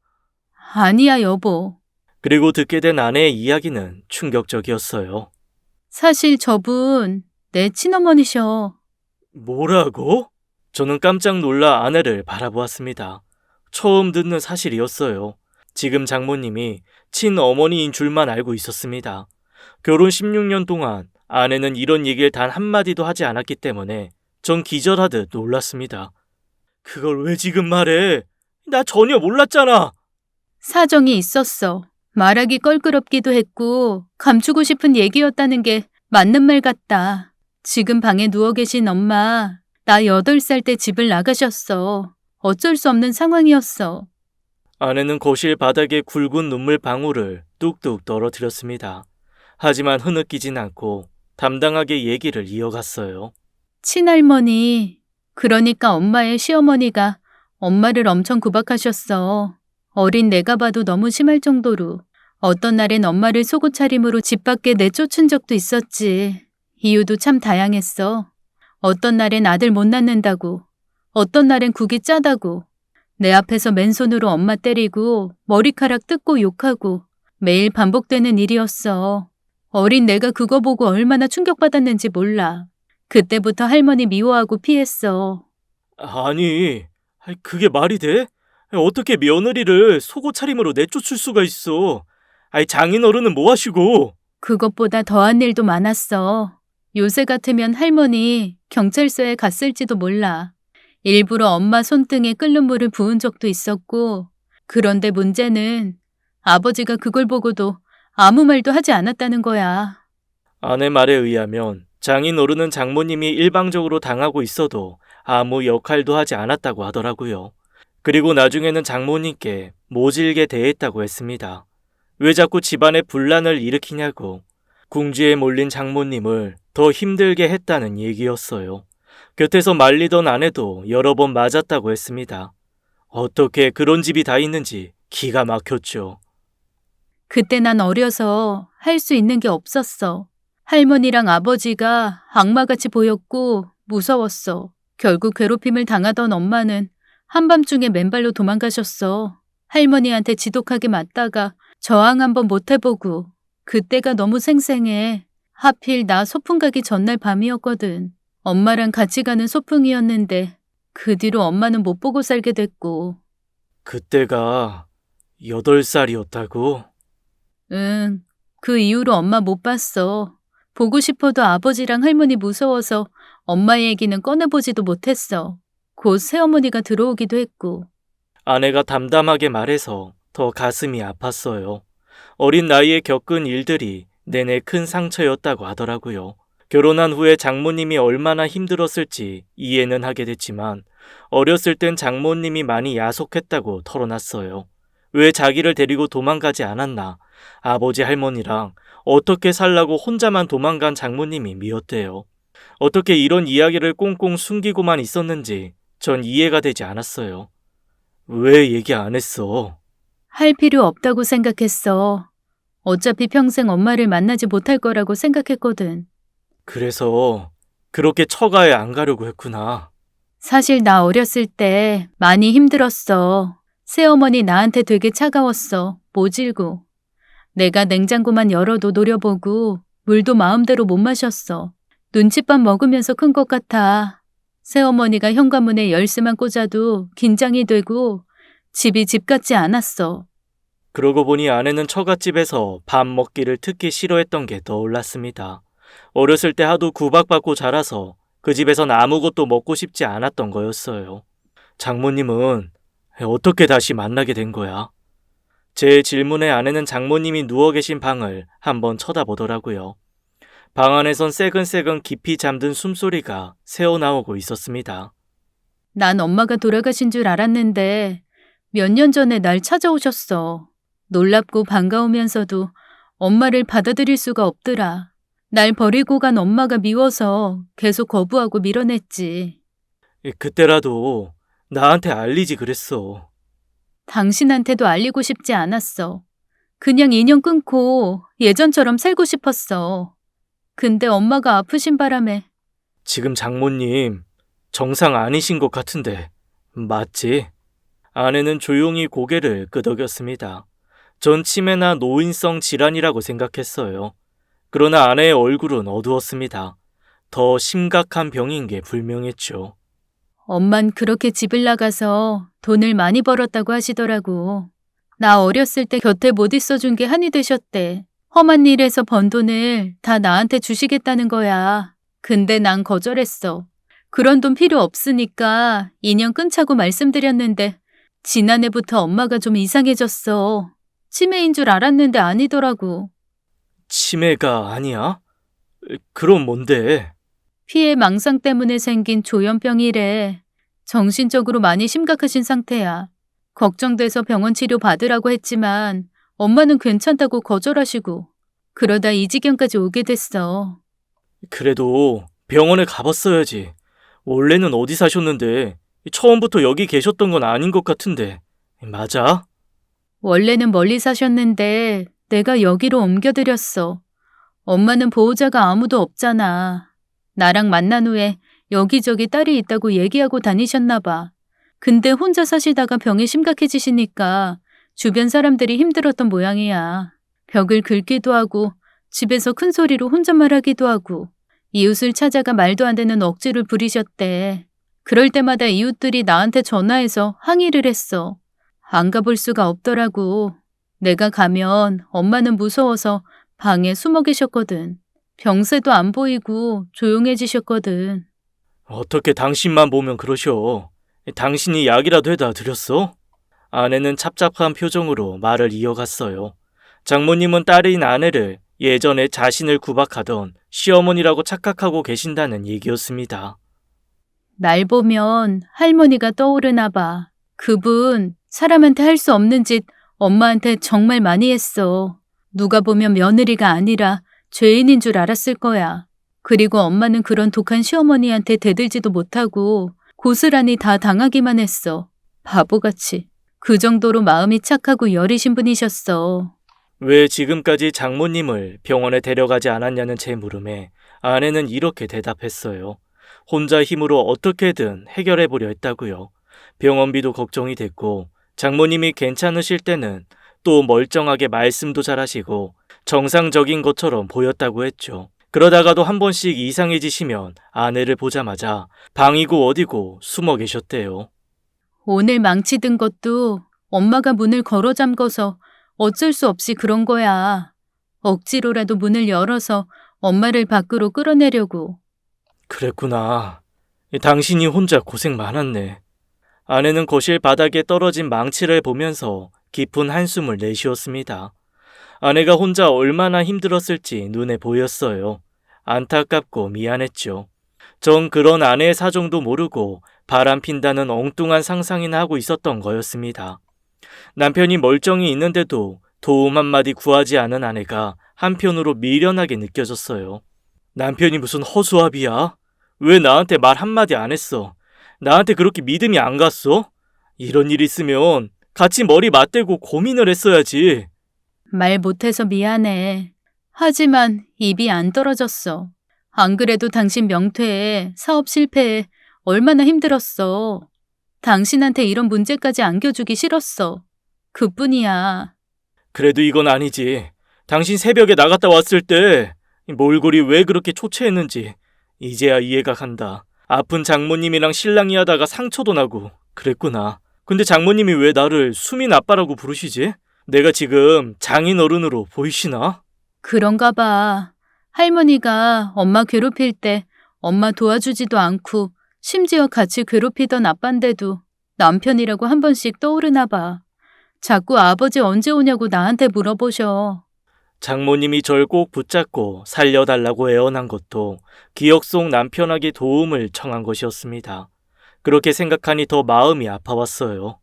아니야, 여보. 그리고 듣게 된 아내의 이야기는 충격적이었어요. 사실 저분 내 친어머니셔. 뭐라고? 저는 깜짝 놀라 아내를 바라보았습니다. 처음 듣는 사실이었어요. 지금 장모님이 친어머니인 줄만 알고 있었습니다. 결혼 16년 동안 아내는 이런 얘기를 단 한마디도 하지 않았기 때문에 전 기절하듯 놀랐습니다. 그걸 왜 지금 말해? 나 전혀 몰랐잖아. 사정이 있었어. 말하기 껄끄럽기도 했고 감추고 싶은 얘기였다는 게 맞는 말 같다. 지금 방에 누워 계신 엄마, 나 8살 때 집을 나가셨어. 어쩔 수 없는 상황이었어. 아내는 거실 바닥에 굵은 눈물 방울을 뚝뚝 떨어뜨렸습니다. 하지만 흐느끼진 않고 담당하게 얘기를 이어갔어요. 친할머니, 그러니까 엄마의 시어머니가 엄마를 엄청 구박하셨어. 어린 내가 봐도 너무 심할 정도로. 어떤 날엔 엄마를 속옷 차림으로 집 밖에 내쫓은 적도 있었지. 이유도 참 다양했어. 어떤 날엔 아들 못 낳는다고, 어떤 날엔 국이 짜다고, 내 앞에서 맨손으로 엄마 때리고 머리카락 뜯고 욕하고 매일 반복되는 일이었어. 어린 내가 그거 보고 얼마나 충격받았는지 몰라. 그때부터 할머니 미워하고 피했어. 아니, 그게 말이 돼? 어떻게 며느리를 속옷 차림으로 내쫓을 수가 있어? 장인어른은 뭐 하시고? 그것보다 더한 일도 많았어. 요새 같으면 할머니 경찰서에 갔을지도 몰라. 일부러 엄마 손등에 끓는 물을 부은 적도 있었고, 그런데 문제는 아버지가 그걸 보고도 아무 말도 하지 않았다는 거야. 아내 말에 의하면 장인어른은 장모님이 일방적으로 당하고 있어도 아무 역할도 하지 않았다고 하더라고요. 그리고 나중에는 장모님께 모질게 대했다고 했습니다. 왜 자꾸 집안에 분란을 일으키냐고. 궁지에 몰린 장모님을 더 힘들게 했다는 얘기였어요. 곁에서 말리던 아내도 여러 번 맞았다고 했습니다. 어떻게 그런 집이 다 있는지 기가 막혔죠. 그때 난 어려서 할 수 있는 게 없었어. 할머니랑 아버지가 악마같이 보였고 무서웠어. 결국 괴롭힘을 당하던 엄마는 한밤중에 맨발로 도망가셨어. 할머니한테 지독하게 맞다가 저항 한번 못 해보고 그때가 너무 생생해. 하필 나 소풍 가기 전날 밤이었거든. 엄마랑 같이 가는 소풍이었는데 그 뒤로 엄마는 못 보고 살게 됐고. 그때가 8살이었다고? 응, 그 이후로 엄마 못 봤어. 보고 싶어도 아버지랑 할머니 무서워서 엄마 얘기는 꺼내보지도 못했어. 곧 새어머니가 들어오기도 했고. 아내가 담담하게 말해서 더 가슴이 아팠어요. 어린 나이에 겪은 일들이 내내 큰 상처였다고 하더라고요. 결혼한 후에 장모님이 얼마나 힘들었을지 이해는 하게 됐지만 어렸을 땐 장모님이 많이 야속했다고 털어놨어요. 왜 자기를 데리고 도망가지 않았나? 아버지 할머니랑 어떻게 살라고 혼자만 도망간 장모님이 미웠대요. 어떻게 이런 이야기를 꽁꽁 숨기고만 있었는지 전 이해가 되지 않았어요. 왜 얘기 안 했어? 할 필요 없다고 생각했어. 어차피 평생 엄마를 만나지 못할 거라고 생각했거든. 그래서 그렇게 처가에 안 가려고 했구나. 사실 나 어렸을 때 많이 힘들었어. 새어머니 나한테 되게 차가웠어. 모질고. 내가 냉장고만 열어도 노려보고 물도 마음대로 못 마셨어. 눈칫밥 먹으면서 큰 것 같아. 새어머니가 현관문에 열쇠만 꽂아도 긴장이 되고 집이 집 같지 않았어. 그러고 보니 아내는 처갓집에서 밥 먹기를 특히 싫어했던 게 떠올랐습니다. 어렸을 때 하도 구박받고 자라서 그 집에선 아무것도 먹고 싶지 않았던 거였어요. 장모님은 어떻게 다시 만나게 된 거야? 제 질문에 아내는 장모님이 누워 계신 방을 한번 쳐다보더라고요. 방 안에선 새근새근 깊이 잠든 숨소리가 새어나오고 있었습니다. 난 엄마가 돌아가신 줄 알았는데 몇 년 전에 날 찾아오셨어. 놀랍고 반가우면서도 엄마를 받아들일 수가 없더라. 날 버리고 간 엄마가 미워서 계속 거부하고 밀어냈지. 그때라도 나한테 알리지 그랬어. 당신한테도 알리고 싶지 않았어. 그냥 인연 끊고 예전처럼 살고 싶었어. 근데 엄마가 아프신 바람에. 지금 장모님 정상 아니신 것 같은데 맞지? 아내는 조용히 고개를 끄덕였습니다. 전 치매나 노인성 질환이라고 생각했어요. 그러나 아내의 얼굴은 어두웠습니다. 더 심각한 병인 게 분명했죠. 엄만 그렇게 집을 나가서 돈을 많이 벌었다고 하시더라고. 나 어렸을 때 곁에 못 있어준 게 한이 되셨대. 험한 일에서 번 돈을 다 나한테 주시겠다는 거야. 근데 난 거절했어. 그런 돈 필요 없으니까 인연 끊자고 말씀드렸는데 지난해부터 엄마가 좀 이상해졌어. 치매인 줄 알았는데 아니더라고. 치매가 아니야? 그럼 뭔데? 피해 망상 때문에 생긴 조현병이래. 정신적으로 많이 심각하신 상태야. 걱정돼서 병원 치료 받으라고 했지만 엄마는 괜찮다고 거절하시고 그러다 이 지경까지 오게 됐어. 그래도 병원에 가봤어야지. 원래는 어디 사셨는데 처음부터 여기 계셨던 건 아닌 것 같은데. 맞아? 원래는 멀리 사셨는데 내가 여기로 옮겨드렸어. 엄마는 보호자가 아무도 없잖아. 나랑 만난 후에 여기저기 딸이 있다고 얘기하고 다니셨나 봐. 근데 혼자 사시다가 병이 심각해지시니까 주변 사람들이 힘들었던 모양이야. 벽을 긁기도 하고 집에서 큰 소리로 혼잣말하기도 하고 이웃을 찾아가 말도 안 되는 억지를 부리셨대. 그럴 때마다 이웃들이 나한테 전화해서 항의를 했어. 안 가볼 수가 없더라고. 내가 가면 엄마는 무서워서 방에 숨어 계셨거든. 병세도 안 보이고 조용해지셨거든. 어떻게 당신만 보면 그러셔. 당신이 약이라도 해다 드렸어? 아내는 찹찹한 표정으로 말을 이어갔어요. 장모님은 딸인 아내를 예전에 자신을 구박하던 시어머니라고 착각하고 계신다는 얘기였습니다. 날 보면 할머니가 떠오르나 봐. 그분 사람한테 할 수 없는 짓 엄마한테 정말 많이 했어. 누가 보면 며느리가 아니라 죄인인 줄 알았을 거야. 그리고 엄마는 그런 독한 시어머니한테 대들지도 못하고 고스란히 다 당하기만 했어. 바보같이. 그 정도로 마음이 착하고 여리신 분이셨어. 왜 지금까지 장모님을 병원에 데려가지 않았냐는 제 물음에 아내는 이렇게 대답했어요. 혼자 힘으로 어떻게든 해결해 보려 했다고요. 병원비도 걱정이 됐고 장모님이 괜찮으실 때는 또 멀쩡하게 말씀도 잘하시고 정상적인 것처럼 보였다고 했죠. 그러다가도 한 번씩 이상해지시면 아내를 보자마자 방이고 어디고 숨어 계셨대요. 오늘 망치든 것도 엄마가 문을 걸어 잠궈서 어쩔 수 없이 그런 거야. 억지로라도 문을 열어서 엄마를 밖으로 끌어내려고. 그랬구나. 당신이 혼자 고생 많았네. 아내는 거실 바닥에 떨어진 망치를 보면서 깊은 한숨을 내쉬었습니다. 아내가 혼자 얼마나 힘들었을지 눈에 보였어요. 안타깝고 미안했죠. 전 그런 아내의 사정도 모르고 바람핀다는 엉뚱한 상상이나 하고 있었던 거였습니다. 남편이 멀쩡히 있는데도 도움 한마디 구하지 않은 아내가 한편으로 미련하게 느껴졌어요. 남편이 무슨 허수아비야? 왜 나한테 말 한마디 안 했어? 나한테 그렇게 믿음이 안 갔어? 이런 일 있으면 같이 머리 맞대고 고민을 했어야지. 말 못해서 미안해. 하지만 입이 안 떨어졌어. 안 그래도 당신 명퇴에 사업 실패에 얼마나 힘들었어. 당신한테 이런 문제까지 안겨주기 싫었어. 그뿐이야. 그래도 이건 아니지. 당신 새벽에 나갔다 왔을 때 몰골이 왜 그렇게 초췌했는지 이제야 이해가 간다. 아픈 장모님이랑 신랑이 하다가 상처도 나고 그랬구나. 근데 장모님이 왜 나를 수민 아빠라고 부르시지? 내가 지금 장인어른으로 보이시나? 그런가 봐. 할머니가 엄마 괴롭힐 때 엄마 도와주지도 않고 심지어 같이 괴롭히던 아빠인데도 남편이라고 한 번씩 떠오르나 봐. 자꾸 아버지 언제 오냐고 나한테 물어보셔. 장모님이 절 꼭 붙잡고 살려달라고 애원한 것도 기억 속 남편에게 도움을 청한 것이었습니다. 그렇게 생각하니 더 마음이 아파왔어요.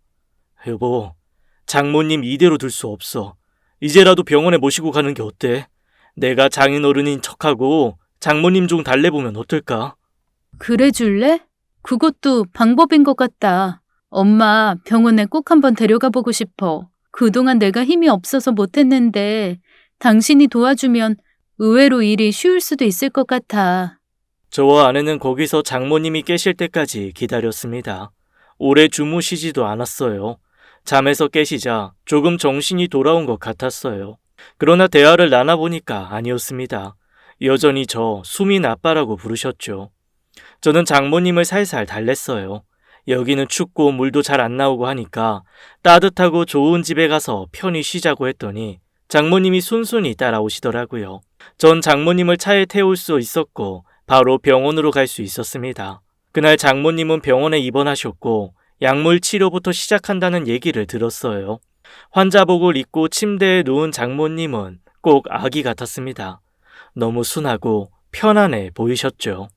여보, 장모님 이대로 둘 수 없어. 이제라도 병원에 모시고 가는 게 어때? 내가 장인어른인 척하고 장모님 좀 달래보면 어떨까? 그래 줄래? 그것도 방법인 것 같다. 엄마 병원에 꼭 한번 데려가 보고 싶어. 그동안 내가 힘이 없어서 못했는데 당신이 도와주면 의외로 일이 쉬울 수도 있을 것 같아. 저와 아내는 거기서 장모님이 깨실 때까지 기다렸습니다. 오래 주무시지도 않았어요. 잠에서 깨시자 조금 정신이 돌아온 것 같았어요. 그러나 대화를 나눠보니까 아니었습니다. 여전히 저 수민 아빠라고 부르셨죠. 저는 장모님을 살살 달랬어요. 여기는 춥고 물도 잘 안 나오고 하니까 따뜻하고 좋은 집에 가서 편히 쉬자고 했더니 장모님이 순순히 따라오시더라고요. 전 장모님을 차에 태울 수 있었고 바로 병원으로 갈 수 있었습니다. 그날 장모님은 병원에 입원하셨고 약물 치료부터 시작한다는 얘기를 들었어요. 환자복을 입고 침대에 누운 장모님은 꼭 아기 같았습니다. 너무 순하고 편안해 보이셨죠.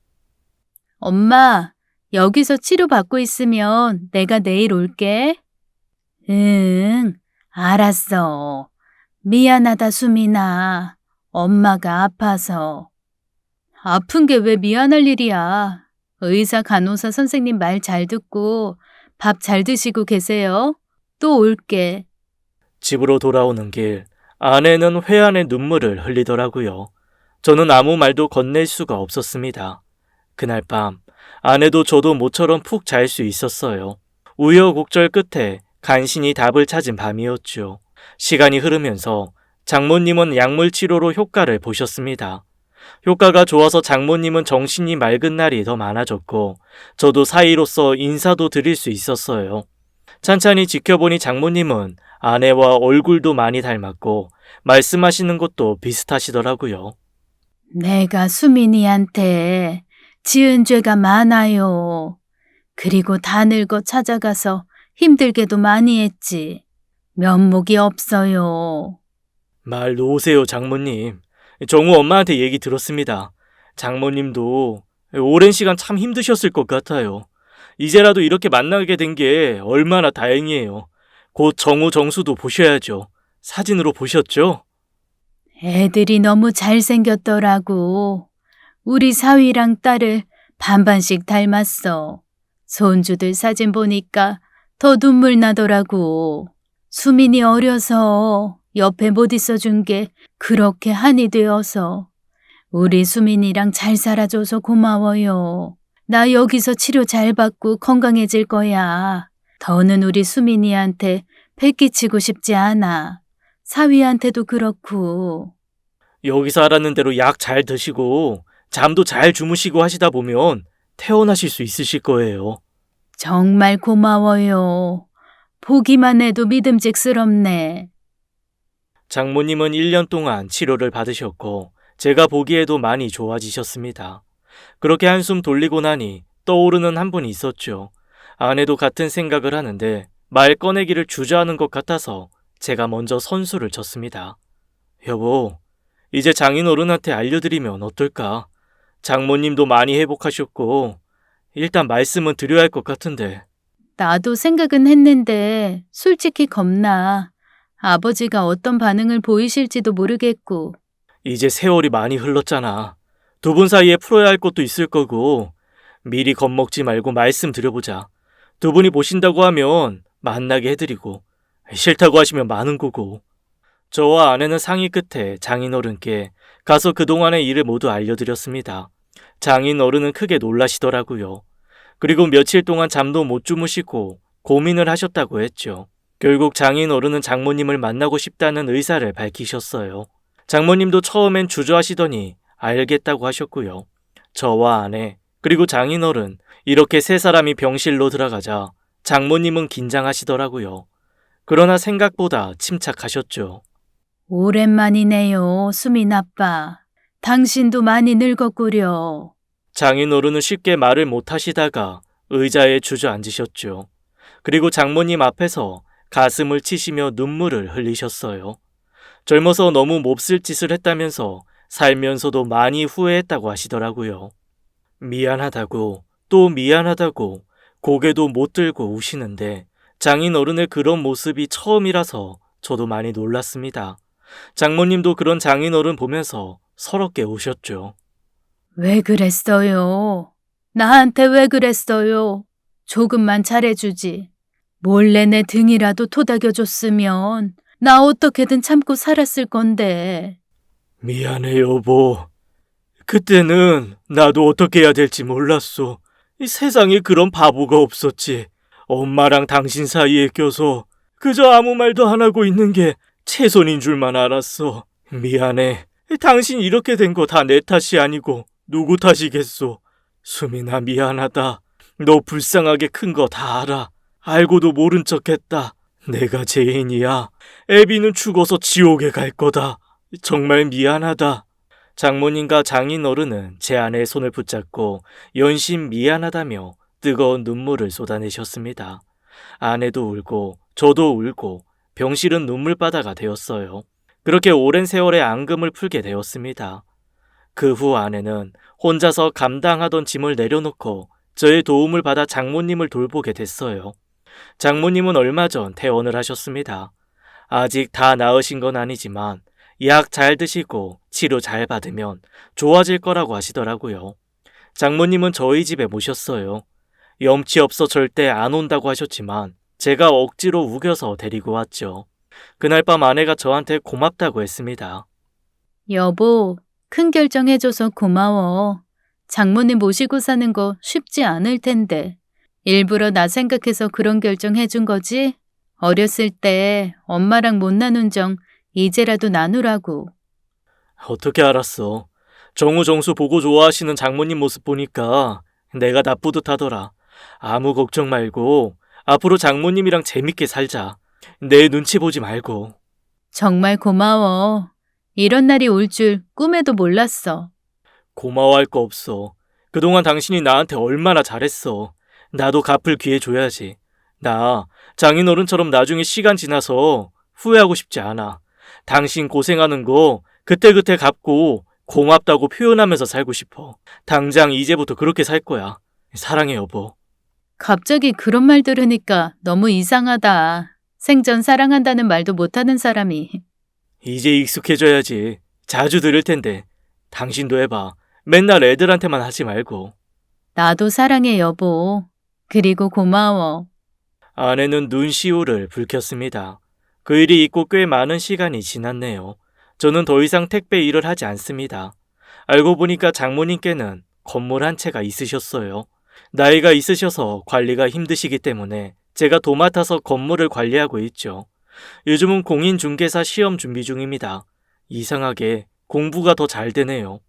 엄마, 여기서 치료받고 있으면 내가 내일 올게. 응, 알았어. 미안하다, 수민아. 엄마가 아파서. 아픈 게 왜 미안할 일이야. 의사, 간호사 선생님 말 잘 듣고 밥 잘 드시고 계세요. 또 올게. 집으로 돌아오는 길, 아내는 회한의 눈물을 흘리더라고요. 저는 아무 말도 건넬 수가 없었습니다. 그날 밤, 아내도 저도 모처럼 푹 잘 수 있었어요. 우여곡절 끝에 간신히 답을 찾은 밤이었죠. 시간이 흐르면서 장모님은 약물 치료로 효과를 보셨습니다. 효과가 좋아서 장모님은 정신이 맑은 날이 더 많아졌고 저도 사이로서 인사도 드릴 수 있었어요. 찬찬히 지켜보니 장모님은 아내와 얼굴도 많이 닮았고 말씀하시는 것도 비슷하시더라고요. 내가 수민이한테 지은 죄가 많아요. 그리고 다 늙어 찾아가서 힘들게도 많이 했지. 면목이 없어요. 말 놓으세요, 장모님. 정우 엄마한테 얘기 들었습니다. 장모님도 오랜 시간 참 힘드셨을 것 같아요. 이제라도 이렇게 만나게 된 게 얼마나 다행이에요. 곧 정우 정수도 보셔야죠. 사진으로 보셨죠? 애들이 너무 잘생겼더라고. 우리 사위랑 딸을 반반씩 닮았어. 손주들 사진 보니까 더 눈물 나더라고. 수민이 어려서 옆에 못 있어준 게 그렇게 한이 되어서. 우리 수민이랑 잘 살아줘서 고마워요. 나 여기서 치료 잘 받고 건강해질 거야. 더는 우리 수민이한테 배 끼치고 싶지 않아. 사위한테도 그렇고. 여기서 하라는 대로 약 잘 드시고 잠도 잘 주무시고 하시다 보면 퇴원하실 수 있으실 거예요. 정말 고마워요. 보기만 해도 믿음직스럽네. 장모님은 1년 동안 치료를 받으셨고 제가 보기에도 많이 좋아지셨습니다. 그렇게 한숨 돌리고 나니 떠오르는 한 분이 있었죠. 아내도 같은 생각을 하는데 말 꺼내기를 주저하는 것 같아서 제가 먼저 선수를 쳤습니다. 여보, 이제 장인어른한테 알려드리면 어떨까? 장모님도 많이 회복하셨고 일단 말씀은 드려야 할 것 같은데. 나도 생각은 했는데 솔직히 겁나. 아버지가 어떤 반응을 보이실지도 모르겠고. 이제 세월이 많이 흘렀잖아. 두 분 사이에 풀어야 할 것도 있을 거고 미리 겁먹지 말고 말씀드려보자. 두 분이 보신다고 하면 만나게 해드리고 싫다고 하시면 많은 거고. 저와 아내는 상의 끝에 장인어른께 가서 그동안의 일을 모두 알려드렸습니다. 장인어른은 크게 놀라시더라고요. 그리고 며칠 동안 잠도 못 주무시고 고민을 하셨다고 했죠. 결국 장인어른은 장모님을 만나고 싶다는 의사를 밝히셨어요. 장모님도 처음엔 주저하시더니 알겠다고 하셨고요. 저와 아내 그리고 장인어른 이렇게 세 사람이 병실로 들어가자 장모님은 긴장하시더라고요. 그러나 생각보다 침착하셨죠. 오랜만이네요, 수민 아빠. 당신도 많이 늙었구려. 장인어른은 쉽게 말을 못하시다가 의자에 주저앉으셨죠. 그리고 장모님 앞에서 가슴을 치시며 눈물을 흘리셨어요. 젊어서 너무 몹쓸 짓을 했다면서 살면서도 많이 후회했다고 하시더라고요. 미안하다고 또 미안하다고 고개도 못 들고 우시는데 장인어른의 그런 모습이 처음이라서 저도 많이 놀랐습니다. 장모님도 그런 장인어른 보면서 서럽게 우셨죠. 왜 그랬어요? 나한테 왜 그랬어요? 조금만 잘해주지. 몰래 내 등이라도 토닥여줬으면 나 어떻게든 참고 살았을 건데. 미안해 여보. 그때는 나도 어떻게 해야 될지 몰랐어. 이 세상에 그런 바보가 없었지. 엄마랑 당신 사이에 껴서 그저 아무 말도 안 하고 있는 게 최선인 줄만 알았어. 미안해. 당신 이렇게 된 거 다 내 탓이 아니고 누구 탓이겠소. 수민아 미안하다. 너 불쌍하게 큰 거 다 알아. 알고도 모른 척했다. 내가 죄인이야. 애비는 죽어서 지옥에 갈 거다. 정말 미안하다. 장모님과 장인어른은 제 아내의 손을 붙잡고 연신 미안하다며 뜨거운 눈물을 쏟아내셨습니다. 아내도 울고 저도 울고 병실은 눈물바다가 되었어요. 그렇게 오랜 세월의 앙금을 풀게 되었습니다. 그 후 아내는 혼자서 감당하던 짐을 내려놓고 저의 도움을 받아 장모님을 돌보게 됐어요. 장모님은 얼마 전 퇴원을 하셨습니다. 아직 다 나으신 건 아니지만 약 잘 드시고 치료 잘 받으면 좋아질 거라고 하시더라고요. 장모님은 저희 집에 모셨어요. 염치 없어 절대 안 온다고 하셨지만 제가 억지로 우겨서 데리고 왔죠. 그날 밤 아내가 저한테 고맙다고 했습니다. 여보, 큰 결정해줘서 고마워. 장모님 모시고 사는 거 쉽지 않을 텐데. 일부러 나 생각해서 그런 결정 해준 거지? 어렸을 때 엄마랑 못 나눈 정 이제라도 나누라고. 어떻게 알았어? 정우정수 보고 좋아하시는 장모님 모습 보니까 내가 나 뿌듯하더라. 아무 걱정 말고 앞으로 장모님이랑 재밌게 살자. 내 눈치 보지 말고. 정말 고마워. 이런 날이 올 줄 꿈에도 몰랐어. 고마워할 거 없어. 그동안 당신이 나한테 얼마나 잘했어. 나도 갚을 기회 줘야지. 나 장인어른처럼 나중에 시간 지나서 후회하고 싶지 않아. 당신 고생하는 거 그때그때 갚고 고맙다고 표현하면서 살고 싶어. 당장 이제부터 그렇게 살 거야. 사랑해 여보. 갑자기 그런 말 들으니까 너무 이상하다. 생전 사랑한다는 말도 못하는 사람이. 이제 익숙해져야지. 자주 들을 텐데 당신도 해봐. 맨날 애들한테만 하지 말고. 나도 사랑해, 여보. 그리고 고마워. 아내는 눈시울을 붉혔습니다. 그 일이 있고 꽤 많은 시간이 지났네요. 저는 더 이상 택배 일을 하지 않습니다. 알고 보니까 장모님께는 건물 한 채가 있으셨어요. 나이가 있으셔서 관리가 힘드시기 때문에 제가 도맡아서 건물을 관리하고 있죠. 요즘은 공인중개사 시험 준비 중입니다. 이상하게 공부가 더 잘 되네요.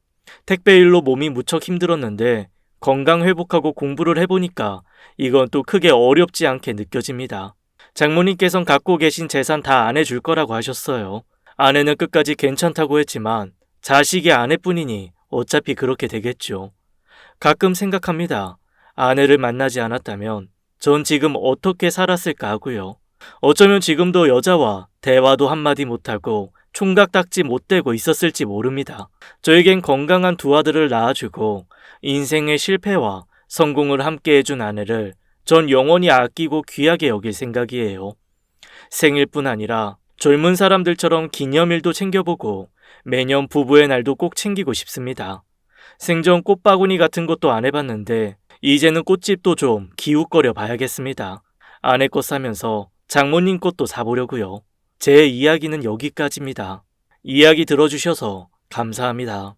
택배 일로 몸이 무척 힘들었는데 건강 회복하고 공부를 해보니까 이건 또 크게 어렵지 않게 느껴집니다. 장모님께선 갖고 계신 재산 다 아내 줄 거라고 하셨어요. 아내는 끝까지 괜찮다고 했지만 자식이 아내뿐이니 어차피 그렇게 되겠죠. 가끔 생각합니다. 아내를 만나지 않았다면 전 지금 어떻게 살았을까 하고요. 어쩌면 지금도 여자와 대화도 한마디 못하고 총각딱지 못 대고 있었을지 모릅니다. 저에겐 건강한 두 아들을 낳아주고 인생의 실패와 성공을 함께 해준 아내를 전 영원히 아끼고 귀하게 여길 생각이에요. 생일뿐 아니라 젊은 사람들처럼 기념일도 챙겨보고 매년 부부의 날도 꼭 챙기고 싶습니다. 생전 꽃바구니 같은 것도 안 해봤는데 이제는 꽃집도 좀 기웃거려 봐야겠습니다. 아내 것 사면서 장모님 것도 사보려고요. 제 이야기는 여기까지입니다. 이야기 들어주셔서 감사합니다.